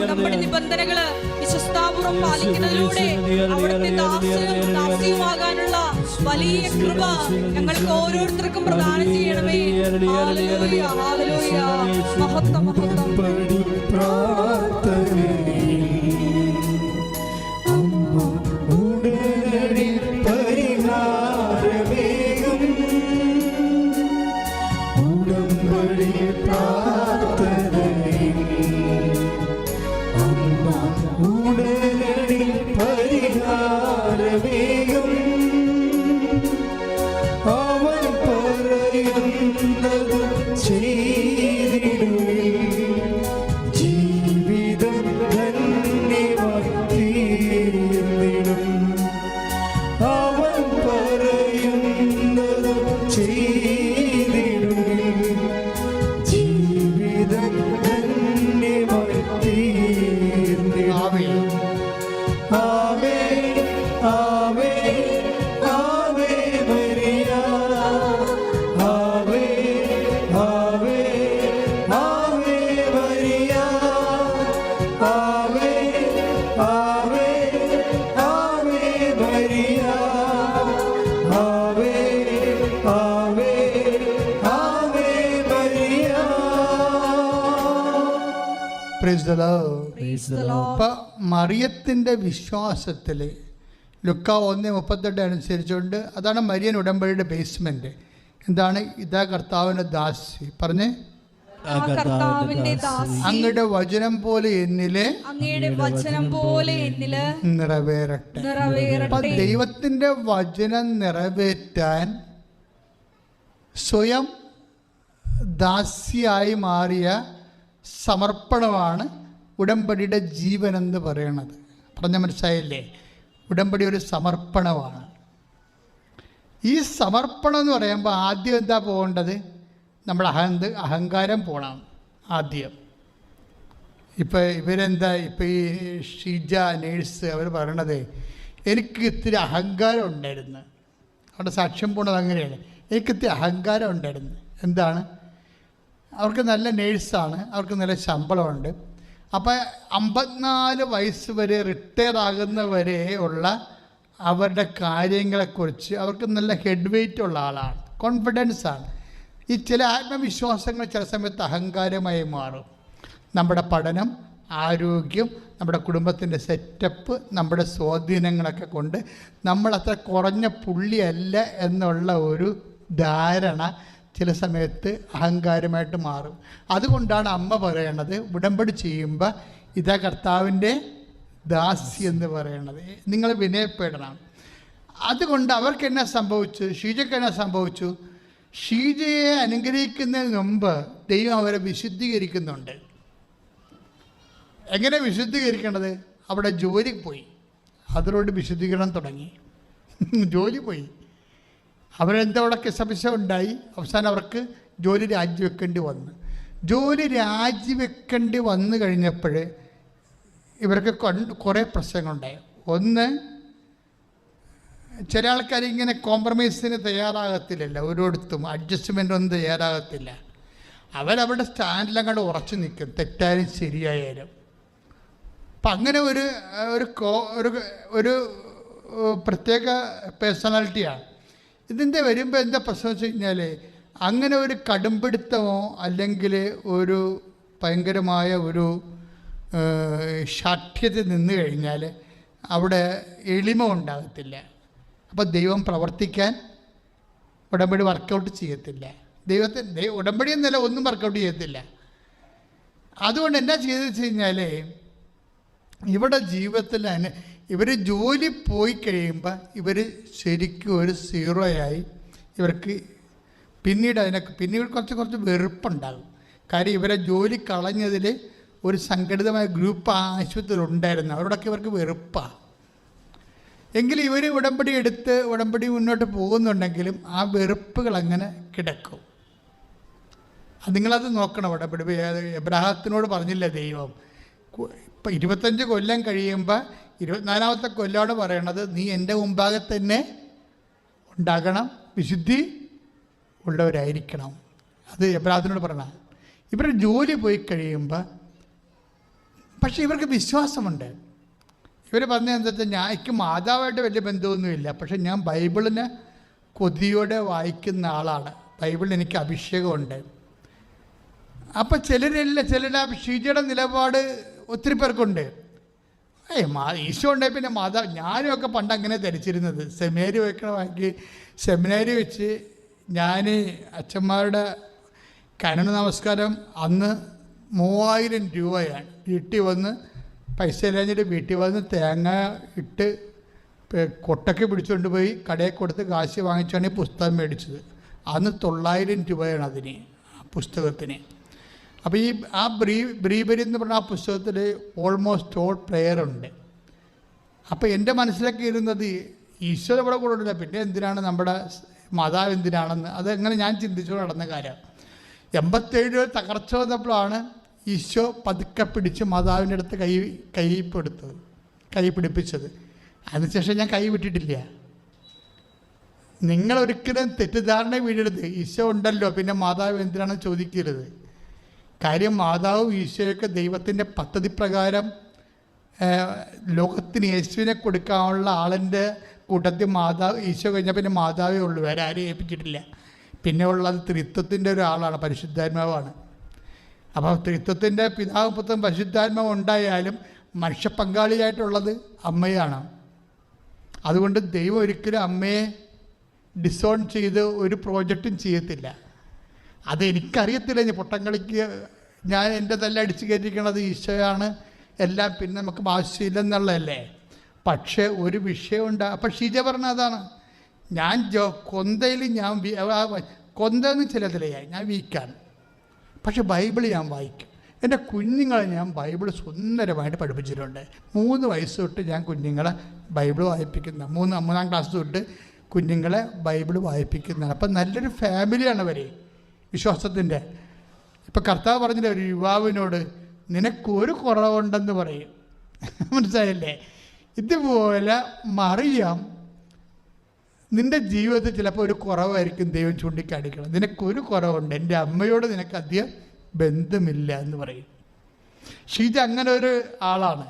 ഉടമ്പടി നിബന്ധനകള് വിശ്വസ്താപൂർവം പാലിക്കുന്നതിലൂടെ അവിടുത്തെ ദാസിയുമാകാനുള്ള വലിയ കൃപ ഞങ്ങൾക്ക് ഓരോരുത്തർക്കും പ്രദാനം ചെയ്യണമേ. Hallelujah, hallelujah. മഹത്വം, മഹത്വം. അവൻ പറയുന്നത് ജീവിതം ധന്യമായി തീർന്നിടും. അവൻ പറയുന്നത് ജീവിതം ധന്യമായി തീർന്നിടും. ആവേ ആവേ ആവേ മരിയ ആവേ ആവേ ആവേ മരിയ ആവേ ആവേ ആവേ മരിയ ആവേ ആവേ ആവേ മരിയ. Praise the Lord. മറിയത്തിൻ്റെ വിശ്വാസത്തിൽ ലുക്ക 1:38 അനുസരിച്ചുകൊണ്ട് അതാണ് മരിയൻ ഉടമ്പടിയുടെ ബേസ്മെന്റ്. എന്താണ്? ഇതാ കർത്താവിൻ്റെ ദാസി. പറഞ്ഞേ. അങ്ങയുടെ വചനം പോലെ എന്നില് നിറവേറട്ടെ. ദൈവത്തിന്റെ വചനം നിറവേറ്റാൻ സ്വയം ദാസിയായി മാറിയ സമർപ്പണമാണ് ഉടമ്പടിയുടെ ജീവൻ എന്ന് പറയണത്. പറഞ്ഞ മനസ്സിലായില്ലേ? ഉടമ്പടി ഒരു സമർപ്പണമാണ്. ഈ സമർപ്പണം എന്ന് പറയുമ്പോൾ ആദ്യം എന്താ പോകേണ്ടത്? നമ്മുടെ അഹങ്കാരം പോകണം ആദ്യം. ഇപ്പം ഇവരെന്താ, ഇപ്പം ഈ ഷീജ നേഴ്സ് അവർ പറയണത്, എനിക്ക് ഇത്തിരി അഹങ്കാരം ഉണ്ടായിരുന്നു. അവിടെ സാക്ഷ്യം പോണത് അങ്ങനെയാണ്. എനിക്കിത്തിരി അഹങ്കാരം ഉണ്ടായിരുന്നു. എന്താണ്? അവർക്ക് നല്ല നേഴ്സാണ്, അവർക്ക് നല്ല ശമ്പളമുണ്ട്. അപ്പോൾ 54 വയസ്സ് വരെ റിട്ടയർ ആകുന്നവരെ ഉള്ള അവരുടെ കാര്യങ്ങളെക്കുറിച്ച് അവർക്ക് നല്ല ഹെഡ് വെയിറ്റ് ഉള്ള ആളാണ്, കോൺഫിഡൻസാണ്. ഈ ചില ആത്മവിശ്വാസങ്ങൾ ചില സമയത്ത് അഹങ്കാരമായി മാറും. നമ്മുടെ പഠനം, ആരോഗ്യം, നമ്മുടെ കുടുംബത്തിൻ്റെ സെറ്റപ്പ്, നമ്മുടെ സ്വാധീനങ്ങളൊക്കെ കൊണ്ട് നമ്മളത്ര കുറഞ്ഞ പുള്ളിയല്ല എന്നുള്ള ഒരു ധാരണ ചില സമയത്ത് അഹങ്കാരമായിട്ട് മാറും. അതുകൊണ്ടാണ് അമ്മ പറയണത്, ഉടമ്പടി ചെയ്യുമ്പോൾ ഇതാ കർത്താവിൻ്റെ ദാസി എന്ന് പറയണത്, നിങ്ങൾ വിനയപ്പെടണം. അതുകൊണ്ട് അവർക്ക് എന്നാ സംഭവിച്ചു, ഷീജയ്ക്ക് എന്നാ സംഭവിച്ചു, ഷീജയെ അനുഗ്രഹിക്കുന്നതിന് മുമ്പ് ദൈവം അവരെ വിശുദ്ധീകരിക്കുന്നുണ്ട്. എങ്ങനെ വിശുദ്ധീകരിക്കേണ്ടത്? അവിടെ ജോലി പോയി, അതിനോട് വിശുദ്ധീകരണം തുടങ്ങി. ജോലി പോയി, അവരെന്തോടൊക്കെ സമസ്യ ഉണ്ടായി. അവസാനം അവർക്ക് ജോലി രാജിവെക്കേണ്ടി വന്നു. ജോലി രാജിവെക്കേണ്ടി വന്നു കഴിഞ്ഞപ്പോൾ ഇവർക്ക് കുറേ പ്രശ്നങ്ങളുണ്ടായി. ഒന്ന്, ചില ആൾക്കാർ ഇങ്ങനെ കോംപ്രമൈസിന് തയ്യാറാകത്തില്ലല്ലോ, ഓരോരുത്തും അഡ്ജസ്റ്റ്മെൻ്റ് ഒന്നും തയ്യാറാകത്തില്ല. അവരവരുടെ സ്റ്റാൻഡിലും കണ്ട് ഉറച്ചു നിൽക്കും, തെറ്റായാലും ശരിയായാലും. അപ്പം അങ്ങനെ ഒരു പ്രത്യേക പേഴ്സണാലിറ്റിയാണ്. ഇതിൻ്റെ വരുമ്പോൾ എന്താ പ്രശ്നം വെച്ച് കഴിഞ്ഞാൽ, അങ്ങനെ ഒരു കടുംപിടുത്തമോ അല്ലെങ്കിൽ ഒരു ഭയങ്കരമായ ഒരു ശാഠ്യത നിന്ന് കഴിഞ്ഞാൽ അവിടെ എളിമ ഉണ്ടാകത്തില്ല. അപ്പോൾ ദൈവം പ്രവർത്തിക്കാൻ ഉടമ്പടി വർക്കൗട്ട് ചെയ്യത്തില്ല. ഉടമ്പടി എന്നല്ല, ഒന്നും വർക്കൗട്ട് ചെയ്യത്തില്ല. അതുകൊണ്ട് എന്നാ ചെയ്തെന്ന് വെച്ച് കഴിഞ്ഞാൽ, ഇവിടെ ജീവിതത്തിൽ ഇവർ ജോലി പോയി കഴിയുമ്പോൾ ഇവർ ശരിക്കും ഒരു സീറോയായി. ഇവർക്ക് പിന്നീട് കുറച്ച് വെറുപ്പുണ്ടാകും. കാര്യം ഇവരെ ജോലി കളഞ്ഞതിൽ ഒരു സംഘടിതമായ ഗ്രൂപ്പ് ആശുപത്രിയിൽ ഉണ്ടായിരുന്നു, അവരോടൊക്കെ ഇവർക്ക് വെറുപ്പാണ്. എങ്കിലും ഇവർ ഉടമ്പടി മുന്നോട്ട് പോകുന്നുണ്ടെങ്കിലും ആ വെറുപ്പുകൾ അങ്ങനെ കിടക്കും. നിങ്ങളത് നോക്കണം. ഉടമ്പടി എബ്രാഹത്തിനോട് പറഞ്ഞില്ല ദൈവം, ഇപ്പം 25 കൊല്ലം കഴിയുമ്പോൾ 24ാമത്തെ കൊല്ലമാണ് പറയണത്, നീ എൻ്റെ മുമ്പാകെ തന്നെ ഉണ്ടാകണം, വിശുദ്ധി ഉള്ളവരായിരിക്കണം. അത് എബ്രാഹത്തിനോട് പറയണം. ഇവരുടെ ജോലി പോയി കഴിയുമ്പോൾ പക്ഷേ ഇവർക്ക് വിശ്വാസമുണ്ട്. ഇവർ പറഞ്ഞത് എന്താ വെച്ചാൽ, എനിക്ക് മാതാവായിട്ട് വലിയ ബന്ധമൊന്നുമില്ല, പക്ഷെ ഞാൻ ബൈബിളിനെ കൊതിയോടെ വായിക്കുന്ന ആളാണ്, ബൈബിളിൽ എനിക്ക് അഭിഷേകമുണ്ട്. അപ്പം ചിലരുടെ ഷീജയുടെ നിലപാട് ഒത്തിരി പേർക്കുണ്ട്. ഈശോ ഉണ്ടായി പിന്നെ മാതാവ്. ഞാനുമൊക്കെ പണ്ട് അങ്ങനെ ധരിച്ചിരുന്നത്. സെമിനാരി വയ്ക്കണമാക്കി സെമിനാരി വെച്ച് ഞാൻ അച്ഛന്മാരുടെ കനന നമസ്കാരം അന്ന് 3000 രൂപയാണ്. വീട്ടിൽ വന്ന് പൈസ ഇല്ലാഞ്ഞിട്ട് വീട്ടിൽ വന്ന് തേങ്ങ ഇട്ട് കൊട്ടൊക്കെ പിടിച്ചുകൊണ്ട് പോയി കടയിൽ കൊടുത്ത് കാശ് വാങ്ങിച്ചാണ് ഈ പുസ്തകം മേടിച്ചത്. അന്ന് 900 രൂപയാണ് അതിന്, പുസ്തകത്തിന്. അപ്പോൾ ആ ബ്രീബരി എന്ന് പറഞ്ഞ ആ പുസ്തകത്തിൽ ഓൾമോസ്റ്റ് ഓൾ പ്രെയർ ഉണ്ട്. അപ്പോൾ എൻ്റെ മനസ്സിലൊക്കെ ഇരുന്നത്, ഈശോ ഇവിടെ കൊണ്ടില്ല, പിന്നെ എന്തിനാണ് നമ്മുടെ മാതാവ് എന്തിനാണെന്ന്, അതെങ്ങനെ ഞാൻ ചിന്തിച്ചു നടന്ന കാര്യം. 87 തകർച്ച വന്നപ്പോഴാണ് ഈശോ പതുക്കെ പിടിച്ച് മാതാവിൻ്റെ അടുത്ത് കൈ പിടിപ്പിച്ചത്. അതിനുശേഷം ഞാൻ കൈ വിട്ടിട്ടില്ല. നിങ്ങളൊരിക്കലും തെറ്റിദ്ധാരണ വീഴരുത്, ഈശോ ഉണ്ടല്ലോ പിന്നെ മാതാവ് എന്തിനാണെന്ന് ചോദിക്കരുത്. കാര്യം മാതാവും ഈശോയൊക്കെ ദൈവത്തിൻ്റെ പദ്ധതി പ്രകാരം ലോകത്തിന് യേശുവിനെ കൊടുക്കാനുള്ള ആളിൻ്റെ കൂട്ടത്തിൽ ഈശോ കഴിഞ്ഞാൽ പിന്നെ മാതാവേ ഉള്ളൂ, വേറെ ആരെയും ഏൽപ്പിച്ചിട്ടില്ല. പിന്നെ ഉള്ളത് ത്രിത്വത്തിൻ്റെ ഒരാളാണ്, പരിശുദ്ധാത്മാവാണ്. അപ്പോൾ ത്രിത്വത്തിൻ്റെ പിതാവ് പുത്രൻ പരിശുദ്ധാത്മാവ് ഉണ്ടായാലും മനുഷ്യ പങ്കാളിയായിട്ടുള്ളത് അമ്മയാണ്. അതുകൊണ്ട് ദൈവം ഒരിക്കലും അമ്മയെ ഡിസോൺ ചെയ്ത് ഒരു പ്രോജക്റ്റും ചെയ്യത്തില്ല. അതെനിക്കറിയത്തില്ല, ഞാൻ പൊട്ടങ്കളിക്ക് ഞാൻ എൻ്റെ തന്നെ അടിച്ചു കയറ്റിക്കണത് ഈശോയാണ് എല്ലാം, പിന്നെ നമുക്ക് ആവശ്യമില്ലെന്നുള്ളതല്ലേ. പക്ഷേ ഒരു വിഷയമുണ്ട്. അപ്പം ഷീജ പറഞ്ഞ അതാണ്, ഞാൻ കൊന്തയിൽ കൊന്തയൊന്നും ചിലതിലേ ഞാൻ വീക്കാണ്, പക്ഷെ ബൈബിൾ ഞാൻ വായിക്കും. എൻ്റെ കുഞ്ഞുങ്ങളെ ഞാൻ ബൈബിൾ സുന്ദരമായിട്ട് പഠിപ്പിച്ചിട്ടുണ്ട്. 3 വയസ്സ് തൊട്ട് ഞാൻ കുഞ്ഞുങ്ങളെ ബൈബിൾ വായിപ്പിക്കുന്ന, 3-ാം ക്ലാസ് തൊട്ട് കുഞ്ഞുങ്ങളെ ബൈബിൾ വായിപ്പിക്കുന്നതാണ്. അപ്പം നല്ലൊരു ഫാമിലിയാണ് അവർ വിശ്വാസത്തിൻ്റെ. ഇപ്പം കർത്താവ് പറഞ്ഞില്ലേ ഒരു യുവാവിനോട്, നിനക്കൊരു കുറവുണ്ടെന്ന് പറയും. മനസ്സിലായില്ലേ? ഇതുപോലെ മറിയാം നിൻ്റെ ജീവിതത്തിൽ ചിലപ്പോൾ ഒരു കുറവായിരിക്കും ദൈവം ചൂണ്ടിക്കാണിക്കണം. നിനക്കൊരു കുറവുണ്ട്, എൻ്റെ അമ്മയോട് നിനക്ക് അധികം ബന്ധമില്ല എന്ന് പറയും. ഷീജ അങ്ങനെ ഒരു ആളാണ്.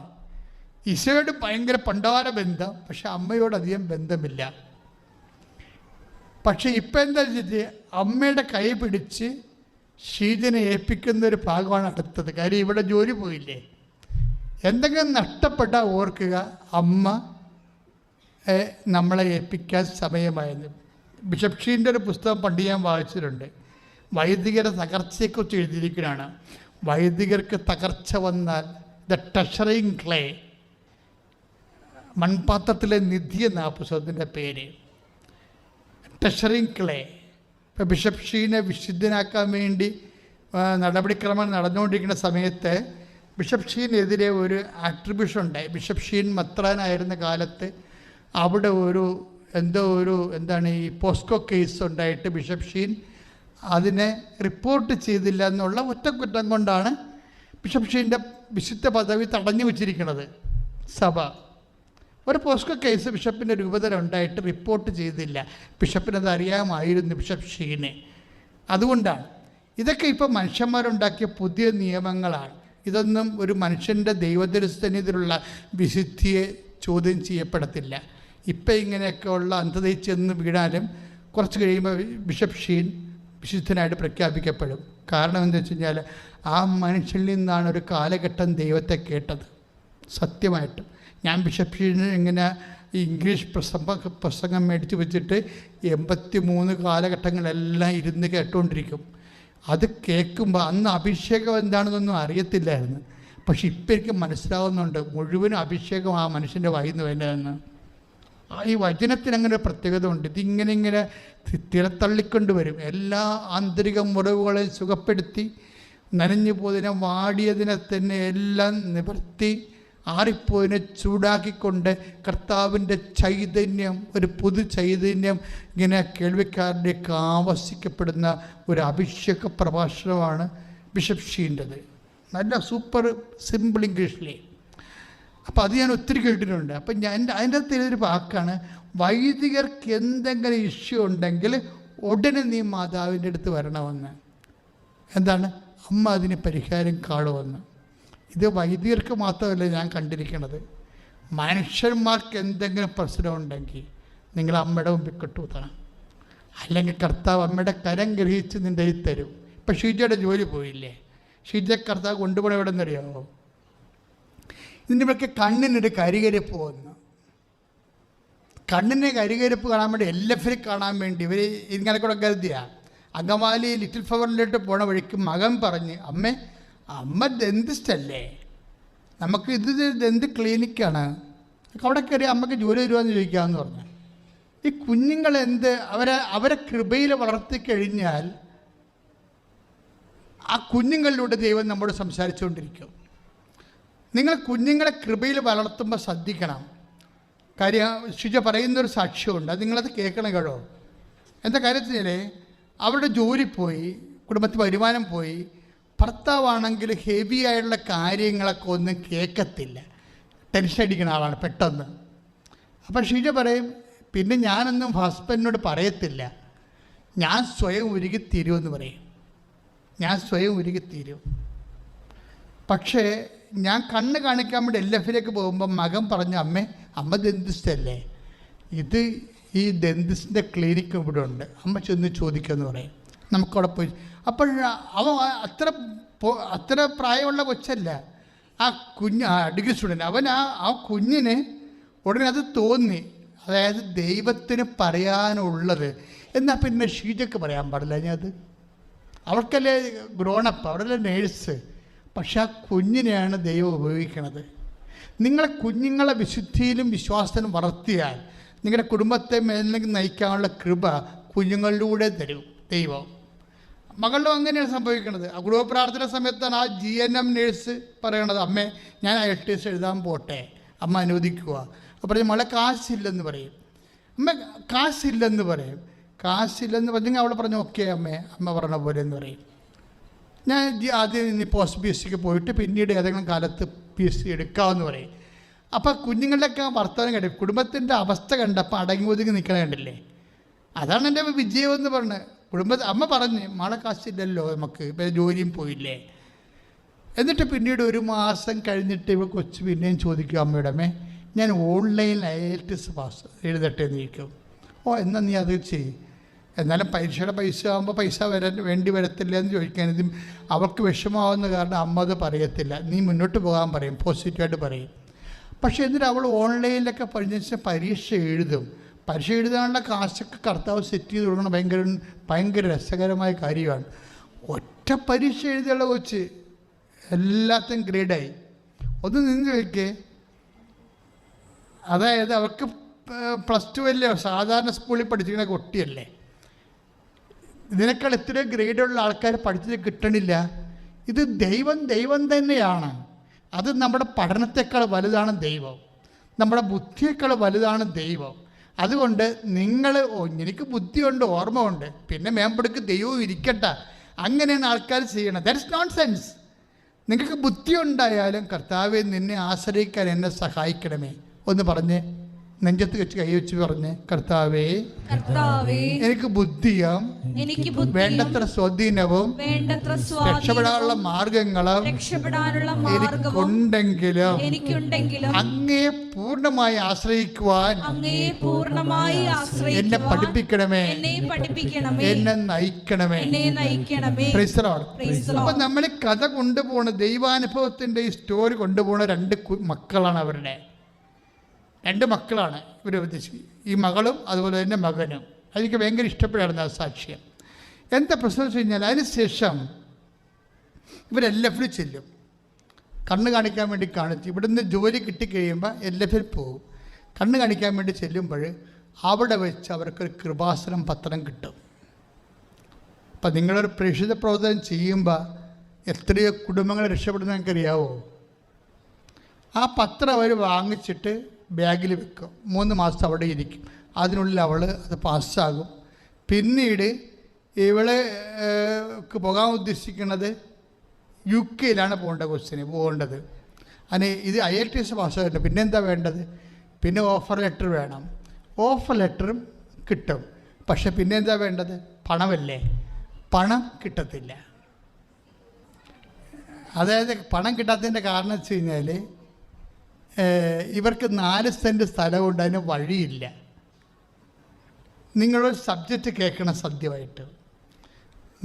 ഈശോയോട് ഭയങ്കര പണ്ടാര ബന്ധം, പക്ഷെ അമ്മയോട് അധികം ബന്ധമില്ല. പക്ഷേ ഇപ്പം എന്താ വെച്ചിട്ട് അമ്മയുടെ കൈ പിടിച്ച് ഷീജനെ ഏൽപ്പിക്കുന്ന ഒരു ഭാഗമാണ് അടുത്തത്. കാര്യം ഇവിടെ ജോലി പോയില്ലേ. എന്തെങ്കിലും നഷ്ടപ്പെട്ടാൽ ഓർക്കുക, അമ്മ നമ്മളെ ഏൽപ്പിക്കാൻ സമയമായിരുന്നു. ബിഷപ്പ് ഷീൻ്റെ ഒരു പുസ്തകം പണ്ട് ഞാൻ വായിച്ചിട്ടുണ്ട്. വൈദികരുടെ തകർച്ചയെക്കുറിച്ച് എഴുതിയിരിക്കുന്നതാണ്. വൈദികർക്ക് തകർച്ച വന്നാൽ ദ ടഷറിങ് ക്ലേ, മൺപാത്രത്തിലെ നിധി എന്ന ആ പുസ്തകത്തിൻ്റെ പേര്. ടഷറിങ് ക്ലേ. ഇപ്പോൾ ബിഷപ്പ് ഷീനെ വിശുദ്ധനാക്കാൻ വേണ്ടി നടപടിക്രമം നടന്നുകൊണ്ടിരിക്കുന്ന സമയത്ത് ബിഷപ്പ് ഷീനെതിരെ ഒരു ആട്രിബ്യൂഷൻ ഉണ്ടായി. ബിഷപ്പ് ഷീൻ മെത്രാനായിരുന്ന കാലത്ത് അവിടെ എന്താണ് ഈ പോസ്കോ കേസ് ഉണ്ടായിട്ട് ബിഷപ്പ് ഷീൻ അതിനെ റിപ്പോർട്ട് ചെയ്തില്ല എന്നുള്ള ഒറ്റക്കുറ്റം കൊണ്ടാണ് ബിഷപ്പ് ഷീൻ്റെ വിശുദ്ധ പദവി തടഞ്ഞു വച്ചിരിക്കുന്നത് സഭ. ഒരു പോസ്കോ കേസ് ബിഷപ്പിൻ്റെ രൂപതയിൽ ഉണ്ടായിട്ട് റിപ്പോർട്ട് ചെയ്തില്ല. ബിഷപ്പിനത് അറിയാമായിരുന്നു ബിഷപ്പ് ഷീനെ. അതുകൊണ്ടാണ് ഇതൊക്കെ ഇപ്പോൾ മനുഷ്യന്മാരുണ്ടാക്കിയ പുതിയ നിയമങ്ങളാണ്. ഇതൊന്നും ഒരു മനുഷ്യൻ്റെ ദൈവദർശനത്തിലുള്ള വിശുദ്ധിയെ ചോദ്യം ചെയ്യപ്പെടത്തില്ല. ഇപ്പം ഇങ്ങനെയൊക്കെയുള്ള അന്ധതയിൽ ചെന്ന് വീണാലും കുറച്ച് കഴിയുമ്പോൾ ബിഷപ്പ് ഷീൻ വിശുദ്ധനായിട്ട് പ്രഖ്യാപിക്കപ്പെടും. കാരണം എന്താ വെച്ച് കഴിഞ്ഞാൽ ആ മനുഷ്യനിൽ നിന്നാണ് ഒരു കാലഘട്ടം ദൈവത്തെ കേട്ടത്. സത്യമായിട്ടും ഞാൻ ബിഷപ്പ് ഷീന് ഇങ്ങനെ ഈ ഇംഗ്ലീഷ് പ്രസംഗം മേടിച്ച് വെച്ചിട്ട് 83 കാലഘട്ടങ്ങളെല്ലാം ഇരുന്ന് കേട്ടുകൊണ്ടിരിക്കും. അത് കേൾക്കുമ്പോൾ അന്ന് അഭിഷേകം എന്താണെന്നൊന്നും അറിയത്തില്ലായിരുന്നു. പക്ഷെ ഇപ്പം എനിക്ക് മനസ്സിലാവുന്നുണ്ട് മുഴുവനും അഭിഷേകം ആ മനുഷ്യൻ്റെ വായിന്ന് വരുന്നതെന്ന്. ഈ വചനത്തിന് അങ്ങനെ ഒരു പ്രത്യേകത ഉണ്ട്. ഇതിങ്ങനെ തിരത്തള്ളിക്കൊണ്ട് വരും. എല്ലാ ആന്തരിക മുറിവുകളെയും സുഖപ്പെടുത്തി, നനഞ്ഞു പോയതിനെ വാടിയതിനെ തന്നെ എല്ലാം നിവർത്തി, ആറിപ്പോയതിനെ ചൂടാക്കിക്കൊണ്ട് കർത്താവിൻ്റെ ചൈതന്യം, ഒരു പുതു ചൈതന്യം ഇങ്ങനെ കേൾവിക്കാരിലേക്ക് ആവശിക്കപ്പെടുന്ന ഒരു അഭിഷേക പ്രഭാഷണമാണ് ബിഷപ്പ് ഷീൻ്റെത്. നല്ല സൂപ്പർ സിമ്പിൾ ഇംഗ്ലീഷിലേ. അപ്പോൾ അത് ഞാൻ ഒത്തിരി കേട്ടിട്ടുണ്ട്. അപ്പം അതിൻ്റെ അകത്ത് ഒരു വാക്കാണ്, വൈദികർക്ക് എന്തെങ്കിലും ഇഷ്യൂ ഉണ്ടെങ്കിൽ ഉടനെ നീ മാതാവിൻ്റെ അടുത്ത് വരണമെന്ന്. എന്താണ്? അമ്മ അതിന് പരിഹാരം കാണുമെന്ന്. ഇത് വൈദികർക്ക് മാത്രമല്ല ഞാൻ കണ്ടിരിക്കുന്നത്. മനുഷ്യന്മാർക്ക് എന്തെങ്കിലും പ്രശ്നമുണ്ടെങ്കിൽ നിങ്ങൾ അമ്മയുടെ മുമ്പിൽ കെട്ടുകൂത്തണം. അല്ലെങ്കിൽ കർത്താവ് അമ്മയുടെ കരം ഗ്രഹിച്ച് നിൻ്റെ കയ്യിൽ തരും. ഇപ്പം ഷീജയുടെ ജോലി പോയില്ലേ, ഷീജ കർത്താവ് കൊണ്ടുപോകണം എവിടെ നിന്നറിയാമോ? ഇതിൻ്റെ ഇവിടെയൊക്കെ കണ്ണിനൊരു കരികരിപ്പ് വന്നു. കണ്ണിനെ കരികരിപ്പ് കാണാൻ വേണ്ടി LF കാണാൻ വേണ്ടി ഇവർ ഇങ്ങനെ കൂടെ കരുതിയാ. അങ്കമാലി ലിറ്റിൽ ഫ്ലവറിലോട്ട് പോണ വഴിക്ക് മകൻ പറഞ്ഞ്, അമ്മ ഡെന്റിസ്റ്റല്ലേ, നമുക്ക് എന്ത് ക്ലിനിക്കാണ്, അവിടെ കയറി അമ്മയ്ക്ക് ജോലി തരുവാന്ന് ചോദിക്കാമെന്ന് പറഞ്ഞു. ഈ കുഞ്ഞുങ്ങളെന്ത് അവരെ കൃപയിൽ വളർത്തിക്കഴിഞ്ഞാൽ ആ കുഞ്ഞുങ്ങളിലൂടെ ദൈവം നമ്മോട് സംസാരിച്ചുകൊണ്ടിരിക്കും. നിങ്ങൾ കുഞ്ഞുങ്ങളെ കൃപയിൽ വളർത്തുമ്പോൾ ശ്രദ്ധിക്കണം. കാര്യം ഷിജ പറയുന്നൊരു സാക്ഷ്യമുണ്ട്, അത് നിങ്ങളത് കേൾക്കണം കേട്ടോ. എന്താ കാര്യത്തിലേ, അവരുടെ ജോലി പോയി, കുടുംബത്തിൽ വരുമാനം പോയി, ഭർത്താവാണെങ്കിൽ ഹെവി ആയിട്ടുള്ള കാര്യങ്ങളൊക്കെ ഒന്നും കേൾക്കത്തില്ല, ടെൻഷൻ അടിക്കുന്ന ആളാണ് പെട്ടെന്ന്. അപ്പം ഷീജ പറയും, പിന്നെ ഞാനൊന്നും ഹസ്ബൻഡിനോട് പറയത്തില്ല, ഞാൻ സ്വയം ഉരുകിത്തീരുമെന്ന് പറയും. ഞാൻ സ്വയം ഉരുകിത്തീരും. പക്ഷേ ഞാൻ കണ്ണ് കാണിക്കാൻ വേണ്ടി LF പോകുമ്പോൾ മകൻ പറഞ്ഞ, അമ്മ ഡെന്റിസ്റ്റല്ലേ, ഈ ഡെന്റിസ്റ്റിൻ്റെ ക്ലിനിക്ക് ഇവിടെ ഉണ്ട്, അമ്മ ചെന്ന് ചോദിക്കുമെന്ന് പറയും. നമുക്കവിടെ പോയി. അപ്പോൾ അവൻ അത്ര പ്രായമുള്ള കൊച്ചല്ല, ആ ഡിഗ്രി സ്റ്റുഡൻറ്റ്. ആ കുഞ്ഞിന് ഉടനെ അത് തോന്നി, അതായത് ദൈവത്തിന് പറയാനുള്ളത്. എന്നാൽ പിന്നെ ഷീജയ്ക്ക് പറയാൻ പാടില്ല. അത് അവൾക്കല്ലേ ഗ്രോണപ്പ്, അവളല്ലേ നേഴ്സ്. പക്ഷെ ആ കുഞ്ഞിനെയാണ് ദൈവം ഉപയോഗിക്കുന്നത്. നിങ്ങളെ കുഞ്ഞുങ്ങളെ വിശുദ്ധിയിലും വിശ്വാസത്തിലും വളർത്തിയാൽ നിങ്ങളുടെ കുടുംബത്തെ മേലേക്ക് നയിക്കാനുള്ള കൃപ കുഞ്ഞുങ്ങളിലൂടെ തരും ദൈവം. മകളിലും അങ്ങനെയാണ് സംഭവിക്കുന്നത്. ഗൃഹ പ്രാർത്ഥന സമയത്താണ് ആ GNM നേഴ്സ് പറയണത്, അമ്മേ ഞാൻ IELTS എഴുതാൻ പോട്ടെ, അമ്മ അനുവദിക്കുക. അപ്പോൾ മോളെ കാശില്ലെന്ന് പറയും. കാശില്ലെന്ന് പറഞ്ഞെങ്കിൽ അവൾ പറഞ്ഞു, ഓക്കെ അമ്മ പറഞ്ഞ പോലെ എന്ന് പറയും. ഞാൻ ആദ്യം ഇനി പോസ്റ്റ് PSCക്ക് പോയിട്ട് പിന്നീട് ഏതെങ്കിലും കാലത്ത് PSC എടുക്കാമെന്ന് പറയും. അപ്പോൾ കുഞ്ഞുങ്ങളുടെയൊക്കെ വർത്തമാനം കണ്ടു, കുടുംബത്തിൻ്റെ അവസ്ഥ കണ്ടപ്പോൾ അടങ്ങി ഒതുങ്ങി നിൽക്കണ കണ്ടില്ലേ. അതാണ് എൻ്റെ വിജയം എന്ന് പറഞ്ഞത്. അമ്മ പറഞ്ഞ്, മോളെ കാശില്ലല്ലോ, നമുക്ക് ഇപ്പം ജോലിയും പോയില്ലേ. എന്നിട്ട് പിന്നീട് 1 മാസം കഴിഞ്ഞിട്ട് ഇവ കൊച്ചു പിന്നെയും ചോദിക്കും അമ്മയുടെ, ഞാൻ ഓൺലൈൻ IELTS പാസ് എഴുതട്ടെ എന്ന് ചോദിക്കും. എന്നാൽ നീ അത് ചെയ്യും. എന്നാലും പരീക്ഷയുടെ പൈസ ആകുമ്പോൾ പൈസ വേണ്ടി വരത്തില്ല എന്ന് ചോദിക്കാൻ ഇതും അവർക്ക് വിഷമമാവുന്ന കാരണം അമ്മ അത് പറയത്തില്ല, നീ മുന്നോട്ട് പോകാൻ പറയും, പോസിറ്റീവായിട്ട് പറയും. പക്ഷേ എന്നിട്ട് അവൾ ഓൺലൈനിലൊക്കെ പഠിച്ച പരീക്ഷ എഴുതും. പരീക്ഷ എഴുതാനുള്ള കാശൊക്കെ കർത്താവ് സെറ്റ് ചെയ്ത് കൊടുക്കണം. ഭയങ്കര രസകരമായ കാര്യമാണ്. ഒറ്റ പരീക്ഷ എഴുതിയുള്ള കൊച്ച് എല്ലാത്തിനും ഗ്രേഡായി. ഒന്ന് നിന്ന് ചോദിക്കേ, അതായത് അവർക്ക് +2 അല്ലേ, സാധാരണ സ്കൂളിൽ പഠിച്ചിരിക്കുന്ന കുട്ടിയല്ലേ. ഇതിനേക്കാൾ എത്രയോ ഗ്രേഡുള്ള ആൾക്കാർ പഠിച്ചത് കിട്ടണില്ല. ഇത് ദൈവം തന്നെയാണ്. അത് നമ്മുടെ പഠനത്തെക്കാൾ വലുതാണ് ദൈവം, നമ്മുടെ ബുദ്ധിയേക്കാൾ വലുതാണ് ദൈവം. അതുകൊണ്ട് നിങ്ങൾ എനിക്ക് ബുദ്ധിയുണ്ട്, ഓർമ്മ ഉണ്ട്, പിന്നെ മേമ്പടുക്ക് ദൈവവും ഇരിക്കട്ടെ, അങ്ങനെയാണ് ആൾക്കാർ ചെയ്യണം. That is known sense. നിങ്ങൾക്ക് ബുദ്ധി ഉണ്ടായാലും കർത്താവെ നിന്നെ ആശ്രയിക്കാൻ എന്നെ സഹായിക്കണമേ ഒന്ന് പറഞ്ഞ് നെഞ്ചത്ത് വെച്ച് കൈവച്ച് പറഞ്ഞ്, കർത്താവേ എനിക്ക് ബുദ്ധിയും വേണ്ടത്ര സ്വാധീനവും രക്ഷപ്പെടാനുള്ള മാർഗങ്ങളും എനിക്കുണ്ടെങ്കിലും അങ്ങയെ പൂർണ്ണമായി ആശ്രയിക്കുവാൻ എന്നെ പഠിപ്പിക്കണമേ, എന്നെ നയിക്കണമേ. അപ്പൊ നമ്മൾ കഥ കൊണ്ടുപോണ ദൈവാനുഭവത്തിന്റെ ഈ സ്റ്റോറി കൊണ്ടുപോണ 2 മക്കളാണ്. അവരുടെ 2 മക്കളാണ് ഇവർ ഉദ്ദേശിക്കുന്നത്. ഈ മകളും അതുപോലെ തന്നെ മകനും. എനിക്ക് ഭയങ്കര ഇഷ്ടപ്പെടാറുണ്ട് ആ സാക്ഷ്യം. എന്താ പ്രശ്നം വെച്ച് കഴിഞ്ഞാൽ അതിനുശേഷം ഇവരെല്ലാവരും ചെല്ലും, കണ്ണ് കാണിക്കാൻ വേണ്ടി കാണിച്ച്. ഇവിടുന്ന് ജോലി കിട്ടിക്കഴിയുമ്പോൾ എല്ലാവരും പോകും. കണ്ണ് കാണിക്കാൻ വേണ്ടി ചെല്ലുമ്പോൾ അവിടെ വെച്ച് അവർക്കൊരു കൃപാസനം പത്രം കിട്ടും. അപ്പം നിങ്ങളൊരു പ്രേക്ഷിത പ്രവർത്തനം ചെയ്യുമ്പോൾ എത്രയോ കുടുംബങ്ങൾ രക്ഷപ്പെടുന്ന എനിക്കറിയാവോ? ആ പത്രം അവർ വാങ്ങിച്ചിട്ട് ബാഗിൽ വെക്കും. 3 മാസം അവിടെ ഇരിക്കും. അതിനുള്ളിൽ അവൾ അത് പാസ്സാകും. പിന്നീട് ഇവൾക്ക് പോകാൻ ഉദ്ദേശിക്കുന്നത് UK പോകേണ്ടത്. അതിന് ഇത് IELTS പാസ്സാകില്ല. പിന്നെ എന്താ വേണ്ടത്? പിന്നെ ഓഫർ ലെറ്റർ വേണം. ഓഫർ ലെറ്ററും കിട്ടും. പക്ഷെ പിന്നെ എന്താ വേണ്ടത്? പണമല്ലേ. പണം കിട്ടത്തില്ല. അതായത് പണം കിട്ടാത്തതിൻ്റെ കാരണം വെച്ച് കഴിഞ്ഞാൽ ഇവർക്ക് 4 സെൻറ്റ് സ്ഥലമുണ്ട്, അതിന് വഴിയില്ല. നിങ്ങളൊരു സബ്ജക്റ്റ് കേൾക്കണം സത്യമായിട്ട്.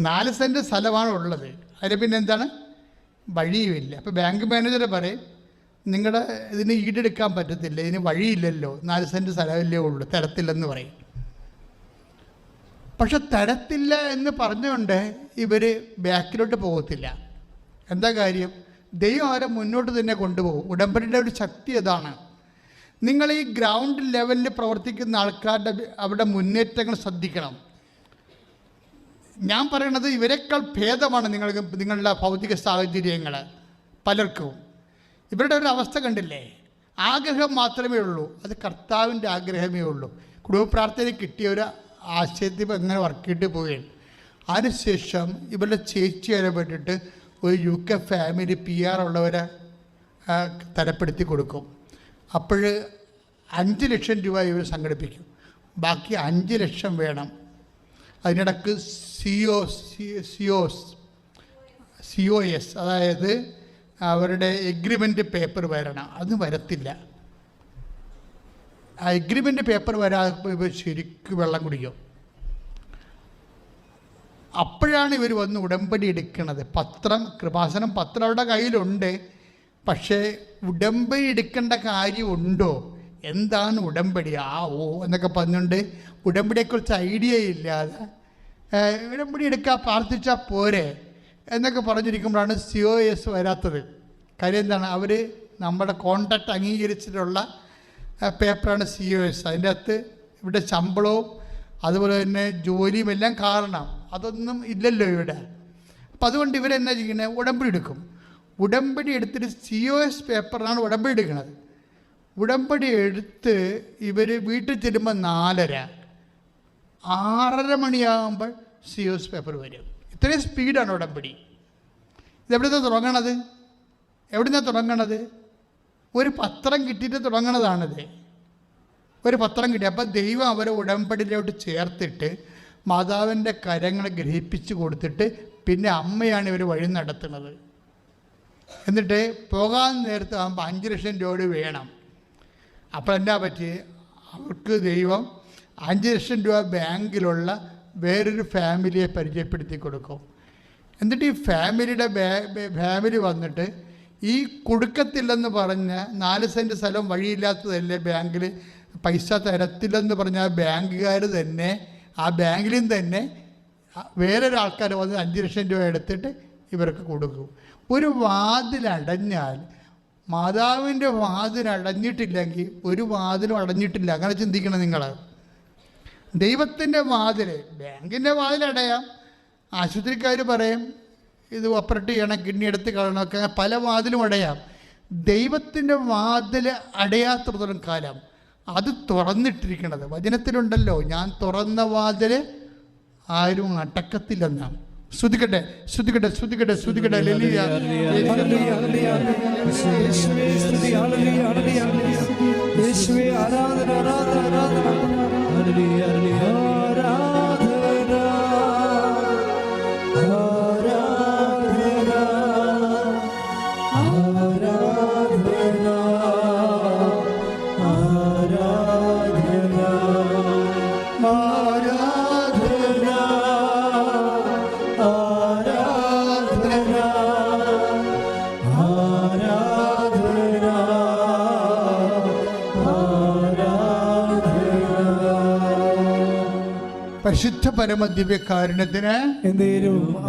4 സെൻറ്റ് സ്ഥലമാണ് ഉള്ളത്, അതിന് പിന്നെ എന്താണ്, വഴിയുമില്ല. അപ്പോൾ ബാങ്ക് മാനേജർ പറയും, നിങ്ങളുടെ ഇതിന് ഈടെടുക്കാൻ പറ്റത്തില്ല, ഇതിന് വഴിയില്ലല്ലോ, 4 സെൻറ്റ് സ്ഥലമല്ലേ ഉള്ളൂ, തരത്തില്ലെന്ന് പറയും. പക്ഷെ തരത്തില്ല എന്ന് പറഞ്ഞുകൊണ്ട് ഇവർ ബാക്കിലോട്ട് പോകത്തില്ല. എന്താ കാര്യം? ദൈവം അവരെ മുന്നോട്ട് തന്നെ കൊണ്ടുപോകും. ഉടമ്പടിയുടെ ഒരു ശക്തി അതാണ്. നിങ്ങൾ ഈ ഗ്രൗണ്ട് ലെവലിൽ പ്രവർത്തിക്കുന്ന ആൾക്കാരുടെ അവിടെ മുന്നേറ്റങ്ങൾ ശ്രദ്ധിക്കണം. ഞാൻ പറയണത് ഇവരെക്കാൾ ഭേദമാണ് നിങ്ങളുടെ ഭൗതിക സാഹചര്യങ്ങൾ പലർക്കും. ഇവരുടെ ഒരു അവസ്ഥ കണ്ടില്ലേ? ആഗ്രഹം മാത്രമേ ഉള്ളൂ, അത് കർത്താവിൻ്റെ ആഗ്രഹമേ ഉള്ളൂ. കുടുംബ പ്രാർത്ഥന കിട്ടിയ ഒരു ആശയത്തിൽ അങ്ങനെ വർക്കിയിട്ട് പോവുകയാണ്. അതിനുശേഷം ഇവരുടെ ചേച്ചി ഇടപെട്ടിട്ട് ഒരു UK ഫാമിലി PR ഉള്ളവരെ തരപ്പെടുത്തി കൊടുക്കും. അപ്പോൾ 5 ലക്ഷം രൂപ ഇവർ സംഘടിപ്പിക്കും. ബാക്കി 5 ലക്ഷം വേണം. അതിനിടക്ക് COS അതായത് അവരുടെ എഗ്രിമെൻ്റ് പേപ്പർ വരണം. അത് വരത്തില്ല. ആ എഗ്രിമെൻ്റ് പേപ്പർ വരാതെ ഇവർ ശരിക്കും വെള്ളം കുടിക്കും. അപ്പോഴാണ് ഇവർ വന്ന് ഉടമ്പടി എടുക്കുന്നത്. കൃപാസനം പത്രം അവരുടെ കയ്യിലുണ്ട്. പക്ഷേ ഉടമ്പടി എടുക്കേണ്ട കാര്യമുണ്ടോ? എന്താണ് ഉടമ്പടി? എന്നൊക്കെ പറഞ്ഞുകൊണ്ട് ഉടമ്പടിയെക്കുറിച്ച് ഐഡിയ ഇല്ലാതെ ഉടമ്പടി എടുക്കാൻ പ്രാർത്ഥിച്ചാൽ പോരെ എന്നൊക്കെ പറഞ്ഞിരിക്കുമ്പോഴാണ് COS വരാത്തത്. കാര്യം എന്താണ്? അവർ നമ്മുടെ കോൺട്രാക്റ്റ് അംഗീകരിച്ചിട്ടുള്ള പേപ്പറാണ് COS. അതിൻ്റെ അകത്ത് ഇവിടെ ശമ്പളവും അതുപോലെ തന്നെ ജോലിയും എല്ലാം കാരണം അതൊന്നും ഇല്ലല്ലോ ഇവിടെ. അപ്പം അതുകൊണ്ട് ഇവരെന്നാ ചെയ്യുന്നത്? ഉടമ്പടി എടുക്കും. ഉടമ്പടി എടുത്തിട്ട് COS പേപ്പറിനാണ് ഉടമ്പടി എടുക്കുന്നത്. ഉടമ്പടി എടുത്ത് ഇവർ വീട്ടിൽ ചെല്ലുമ്പോൾ 4:30 6:30 മണിയാകുമ്പോൾ COS പേപ്പർ വരും. ഇത്രയും സ്പീഡാണ് ഉടമ്പടി. ഇതെവിടുന്നാണ് തുടങ്ങണത്? ഒരു പത്രം കിട്ടിയിട്ട് തുടങ്ങണതാണിത്. ഒരു പത്രം കിട്ടി. അപ്പം ദൈവം അവരെ ഉടമ്പടിയിലോട്ട് ചേർത്തിട്ട് മാതാവിൻ്റെ കരങ്ങളെ ഗ്രഹിപ്പിച്ച് കൊടുത്തിട്ട് പിന്നെ അമ്മയാണ് ഇവർ വഴി നടത്തുന്നത്. എന്നിട്ട് പോകാൻ നേരത്ത് ആകുമ്പോൾ 5 ലക്ഷം രൂപ വേണം. അപ്പോൾ എന്താ പറ്റി? അവർക്ക് ദൈവം 5 ലക്ഷം രൂപ ബാങ്കിലുള്ള വേറൊരു ഫാമിലിയെ പരിചയപ്പെടുത്തി കൊടുക്കും. എന്നിട്ട് ഈ ഫാമിലി വന്നിട്ട് ഈ കൊടുക്കത്തില്ലെന്ന് പറഞ്ഞ് 4 സെൻറ്റ് സ്ഥലം വഴിയില്ലാത്തതല്ലേ ബാങ്കിൽ പൈസ തരത്തില്ലെന്ന് പറഞ്ഞ ആ ബാങ്കുകാർ തന്നെ ആ ബാങ്കിലും തന്നെ വേറൊരാൾക്കാർ വന്ന് 5 ലക്ഷം രൂപ എടുത്തിട്ട് ഇവർക്ക് കൊടുക്കും. ഒരു വാതിലടഞ്ഞാൽ മാതാവിൻ്റെ വാതിലടഞ്ഞിട്ടില്ലെങ്കിൽ ഒരു വാതിലും അടഞ്ഞിട്ടില്ല. അങ്ങനെ ചിന്തിക്കണം നിങ്ങൾ. ദൈവത്തിൻ്റെ വാതിൽ, ബാങ്കിൻ്റെ വാതിലടയാം, ആശുപത്രിക്കാർ പറയും ഇത് ഓപ്പറേറ്റ് ചെയ്യണം, കിഡ്നി എടുത്ത് കളയണമൊക്കെ, പല വാതിലും അടയാം. ദൈവത്തിൻ്റെ വാതിൽ അടയാത്തിടത്തോളം കാലം അത് തുറന്നിട്ടിരിക്കണത്. വചനത്തിലുണ്ടല്ലോ, ഞാൻ തുറന്ന വാതിൽ ആരും അടക്കത്തില്ലെന്നാണ്. ശ്രുതിക്കട്ടെ ശ്രുതിക്കട്ടെ ശ്രുതിക്കട്ടെ ശ്രുതിക്കട്ടെ. ഹല്ലേലൂയ യേശുവേ ആരാധന ആരാധന ആരാധന പരിശുദ്ധ പരമദിവ്യകാരുണ്യത്തിന്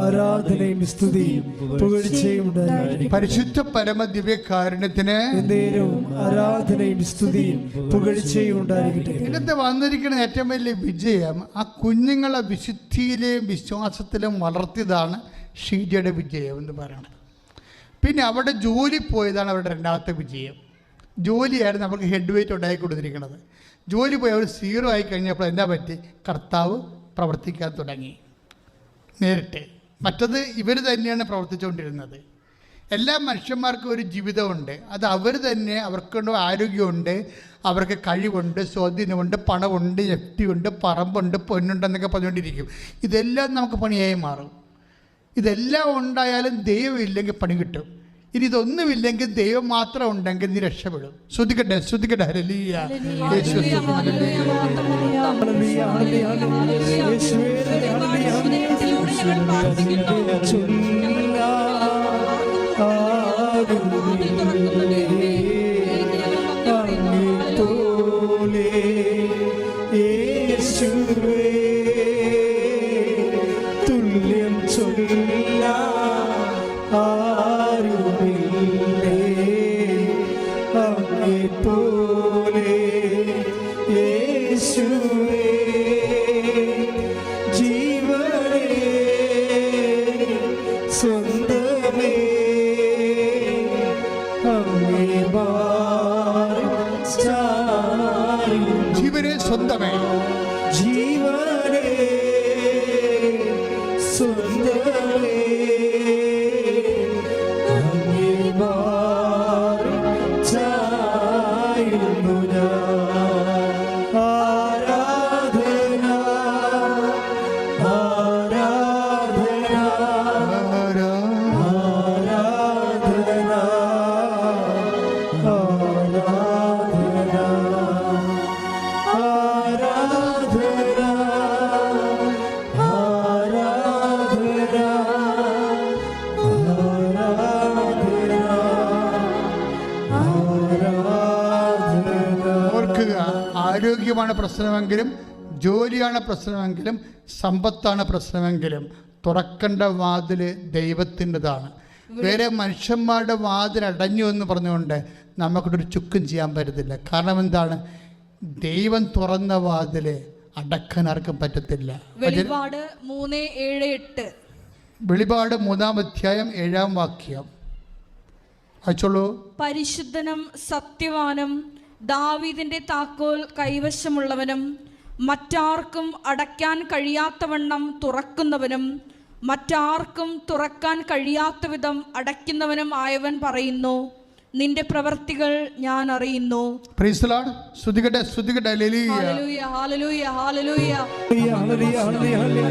ആരാധനയും സ്തുതിയും പുകഴ്ചയും ഉണ്ടായിരിക്കട്ടെ. പരിശുദ്ധ പരമദിവ്യകാരുണ്യത്തിന് ആരാധനയും സ്തുതിയും പുകഴ്ചയും ഉണ്ടായിരിക്കട്ടെ. ഇന്നത്തെ വന്നിരിക്കുന്ന ഏറ്റവും വലിയ വിജയം ആ കുഞ്ഞുങ്ങളെ വിശുദ്ധിയിലെയും വിശ്വാസത്തിലും വളർത്തിയതാണ് ഷീജയുടെ വിജയം എന്ന് പറയുന്നത്. പിന്നെ അവിടെ ജോലി പോയതാണ് അവരുടെ രണ്ടാമത്തെ വിജയം. ജോലിയായിരുന്നു അവർക്ക് ഹെഡ് വെയിറ്റ് ഉണ്ടാക്കി കൊടുത്തിരിക്കുന്നത്. ജോലി പോയി അവർ 0 ആയി കഴിഞ്ഞപ്പോൾ എന്താ പറ്റി? കർത്താവ് പ്രവർത്തിക്കാൻ തുടങ്ങി നേരിട്ട്. മറ്റത് ഇവർ തന്നെയാണ് പ്രവർത്തിച്ചുകൊണ്ടിരുന്നത്. എല്ലാ മനുഷ്യന്മാർക്കും ഒരു ജീവിതമുണ്ട്. അത് അവർ തന്നെ, അവർക്കുണ്ട് ആരോഗ്യമുണ്ട്, അവർക്ക് കഴിവുണ്ട്, സ്വാധീനമുണ്ട്, പണമുണ്ട്, ഉണ്ട്, പറമ്പുണ്ട്, പൊന്നുണ്ടെന്നൊക്കെ പറഞ്ഞുകൊണ്ടിരിക്കും. ഇതെല്ലാം നമുക്ക് പണിയായി മാറും. ഇതെല്ലാം ഉണ്ടായാലും ദൈവം ഇല്ലെങ്കിൽ പണി കിട്ടും. ഇനി ഇതൊന്നുമില്ലെങ്കിൽ ദൈവം മാത്രം ഉണ്ടെങ്കിൽ നീ രക്ഷപ്പെടും. ശ്രുതിക്കട്ടെ ശ്രുതിക്കട്ടെ. ഹല്ലേലൂയ തുല്യം ചൊല്ല പോലെ യേശുവേ ജീവനേ സ്വന്തമേ ജീവനെ സ്വന്തമേ ജീവനേ സ്വന്തമേ ആരോഗ്യമാണ് പ്രശ്നമെങ്കിലും, ജോലിയാണ് പ്രശ്നമെങ്കിലും, സമ്പത്താണ് പ്രശ്നമെങ്കിലും തുറക്കേണ്ട വാതിൽ ദൈവത്തിൻ്റെതാണ്. വേറെ മനുഷ്യന്മാരുടെ വാതിൽ അടഞ്ഞു എന്ന് പറഞ്ഞുകൊണ്ട് നമുക്കിട്ടൊരു ചുക്കും ചെയ്യാൻ പറ്റത്തില്ല. കാരണം എന്താണ്? ദൈവം തുറന്ന വാതിൽ അടക്കാൻ ആർക്കും പറ്റത്തില്ല. വെളിപാട് 3:7-8. വെളിപാട് 3-ാം അധ്യായം 7-ാം വാക്യം അയച്ചോളൂ. പരിശുദ്ധനും സത്യവാനും ദാവീദിന്റെ താക്കോൽ കൈവശമുള്ളവനും മറ്റാർക്കും അടയ്ക്കാൻ കഴിയാത്തവണ്ണം തുറക്കുന്നവനും മറ്റാർക്കും തുറക്കാൻ കഴിയാത്ത വിധം അടയ്ക്കുന്നവനും ആയവൻ പറയുന്നു, നിന്റെ പ്രവൃത്തികൾ ഞാൻ അറിയുന്നു. Praise the Lord. സ്തുതിക്കട്ടെ സ്തുതിക്കട്ടെ. Hallelujah hallelujah hallelujah hallelujah hallelujah hallelujah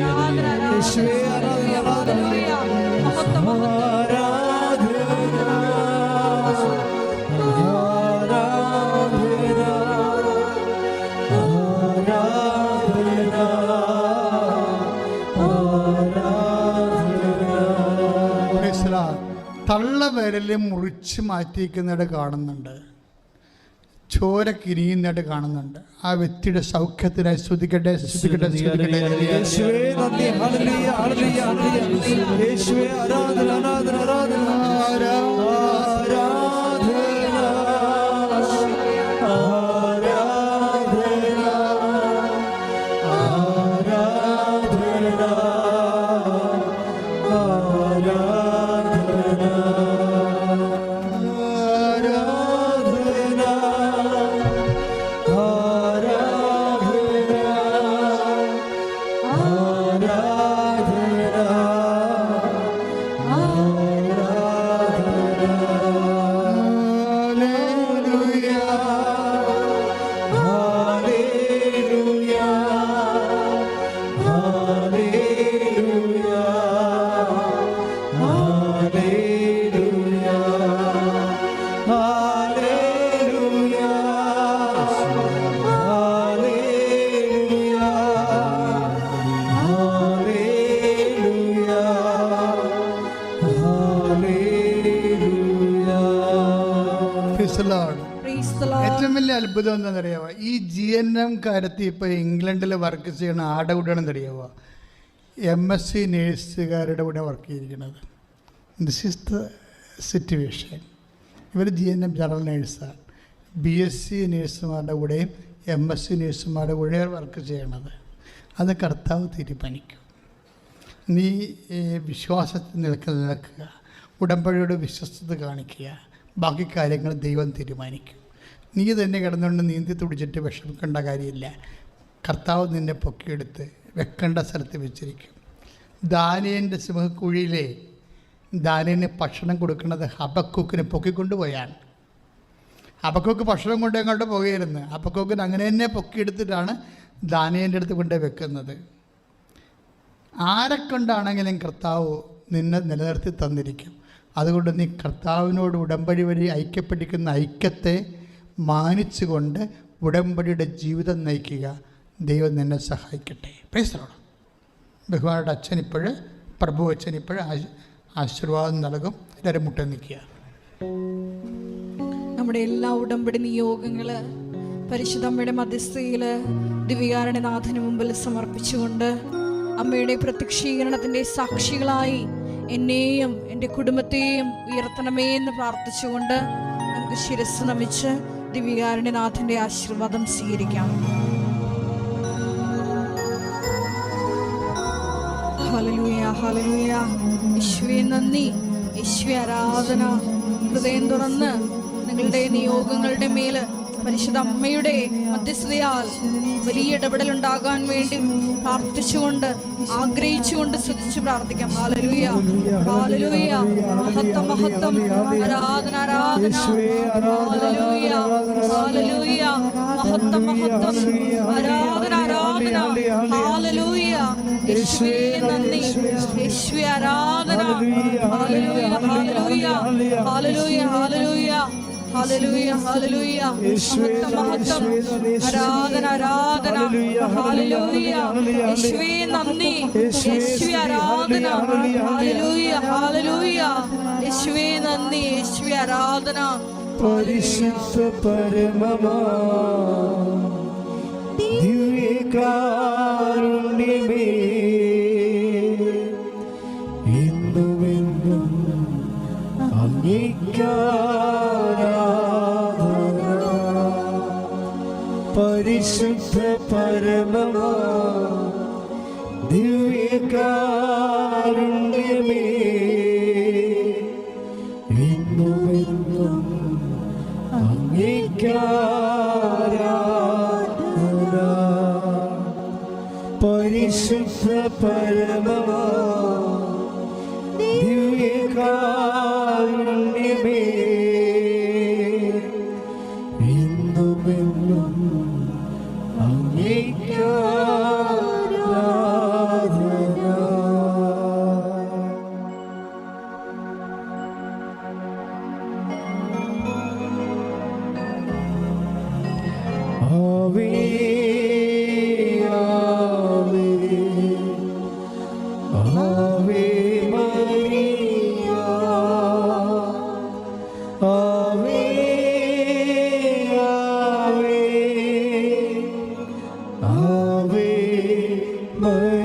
യേശുവേ ആരാധന മഹത്വം തള്ളവിരൽ മുറിച്ച് മാറ്റിയിരിക്കുന്നതായിട്ട് കാണുന്നുണ്ട്, ചോര കിരിയുന്നതായിട്ട് കാണുന്നുണ്ട്. ആ വ്യക്തിയുടെ സൗഖ്യത്തിനായി സ്തുതിക്കട്ടെ, സ്തുതിക്കട്ടെ, സ്തുതിക്കട്ടെ. യേശുവേ നന്ദി, ഹല്ലേലൂയ, ഹല്ലേലൂയ, ഹല്ലേലൂയ. യേശുവേ ആരാധന, ആരാധന, ആരാധന, ഏറ്റവും വലിയ അത്ഭുതം എന്താണെന്നറിയാവോ? ഈ GNM കാര്യത്തിൽ ഇപ്പോൾ ഇംഗ്ലണ്ടിൽ വർക്ക് ചെയ്യണ ആടെ കൂടെയാണെന്ന് അറിയാവോ? MSc നേഴ്സുകാരുടെ കൂടെ വർക്ക് ചെയ്തിരിക്കുന്നത്. This is the situation. ഇവർ GNM ജനറൽ നേഴ്സാണ്. BSc നേഴ്സുമാരുടെ കൂടെയും MSc നേഴ്സുമാരുടെ കൂടെ വർക്ക് ചെയ്യണത്. അത് കർത്താവ് തീരുമാനിക്കും. നീ വിശ്വാസത്തിൽ നിൽക്കുക, ഉടമ്പടിയോട് വിശ്വസ്തത കാണിക്കുക, ബാക്കി കാര്യങ്ങൾ ദൈവം തീരുമാനിക്കും. നീ തന്നെ കിടന്നുകൊണ്ട് നീന്തി തുടിച്ചിട്ട് വിഷമിക്കേണ്ട കാര്യമില്ല. കർത്താവ് നിന്നെ പൊക്കിയെടുത്ത് വെക്കേണ്ട സ്ഥലത്ത് വെച്ചിരിക്കും. ദാനിയേലിൻ്റെ സിംഹക്കുഴിയിലെ ദാനിയേലിന് ഭക്ഷണം കൊടുക്കുന്നത് ഹബക്കൂക്കിനെ പൊക്കിക്കൊണ്ടുപോയാണ്. ഹബക്കൂക്ക് ഭക്ഷണം കൊണ്ട് എങ്ങോട്ട് പോകുകയായിരുന്നു. ഹബക്കൂക്കിന് അങ്ങനെ തന്നെ പൊക്കിയെടുത്തിട്ടാണ് ദാനിയേലിൻ്റെ അടുത്ത് കൊണ്ട് വെക്കുന്നത്. ആരെക്കൊണ്ടാണെങ്കിലും കർത്താവ് നിന്നെ നിലനിർത്തി തന്നിരിക്കും. അതുകൊണ്ട് നീ കർത്താവിനോട് ഉടമ്പടി വഴി ഐക്യപ്പെട്ടിരിക്കുന്ന ഐക്യത്തെ മാനിച്ചുകൊണ്ട് ഉടമ്പടിയുടെ ജീവിതം നയിക്കുക. ദൈവം നിന്നെ സഹായിക്കട്ടെ. Price the Lord. ബഹുമാനയുടെ അച്ഛൻ ഇപ്പോഴ്, പ്രഭു അച്ഛൻ ഇപ്പോഴ് ആശീർവാദം നൽകും. എല്ലാവരും മുട്ട നിൽക്കുക. നമ്മുടെ എല്ലാ ഉടമ്പടി നിയോഗങ്ങൾ പരിശുദ്ധ അമ്മയുടെ മധ്യസ്ഥയിൽ ദിവ്യകാരുണ്യനാഥന് മുമ്പിൽ സമർപ്പിച്ചുകൊണ്ട് അമ്മയുടെ പ്രത്യക്ഷീകരണത്തിൻ്റെ സാക്ഷികളായി എന്നെയും എൻ്റെ കുടുംബത്തെയും ഉയർത്തണമേ എന്ന് പ്രാർത്ഥിച്ചുകൊണ്ട് നമുക്ക് ശിരസ് നമിച്ച് ദിവ്യകാരുണ്യനാഥൻ്റെ ആശീർവാദം സ്വീകരിക്കാം. Hallelujah, hallelujah. യേശുവേ നന്ദി, യേശുവേ ആരാധന. ഹൃദയം തുറന്ന് നിങ്ങളുടെ നിയോഗങ്ങളുടെ മേൽ പരിശുദ്ധ അമ്മയുടെ മധ്യസ്ഥതയാൽ വലിയ ഇടപെടലുണ്ടാകാൻ വേണ്ടി പ്രാർത്ഥിച്ചുകൊണ്ട് ആഗ്രഹിച്ചുകൊണ്ട് സ്തുതിച്ച് പ്രാർത്ഥിക്കാം. Hallelujah, hallelujah. മഹത്വം, മഹത്വം. ആരാധന, ആരാധന. Hallelujah, hallelujah. മഹത്വം, മഹത്വം. ആരാധന, ആരാധന. ഹല്ലേലൂയ. യേശുവേ നന്ദി, യേശുവേ ആരാധന. Hallelujah, hallelujah. Hallelujah, hallelujah. Hallelujah, hallelujah. മഹത്വം, ആരാധന, ആരാധന. ഹല്ലേലൂയ. യേശുവേ നന്ദി, യേശുവേ ആരാധന. Hallelujah, hallelujah. യേശുവേ നന്ദി, യേശുവേ ആരാധന. പരിശുദ്ധ പരമമാ ദിവ്യകാരുണ്യമേ, എന്നുമെന്നും അങ്ങേയ്ക്കാരാധന. പരിശുദ്ധ പരമമാ ദിവ്യകാരുണ്യമേ, എന്നുമെന്നും അങ്ങേയ്ക്കാരാധന. പരിശുദ്ധ പരമമാ ദിവ്യകാരുണ്യമേ, എന്നുമെന്നും ആവേ മരിയ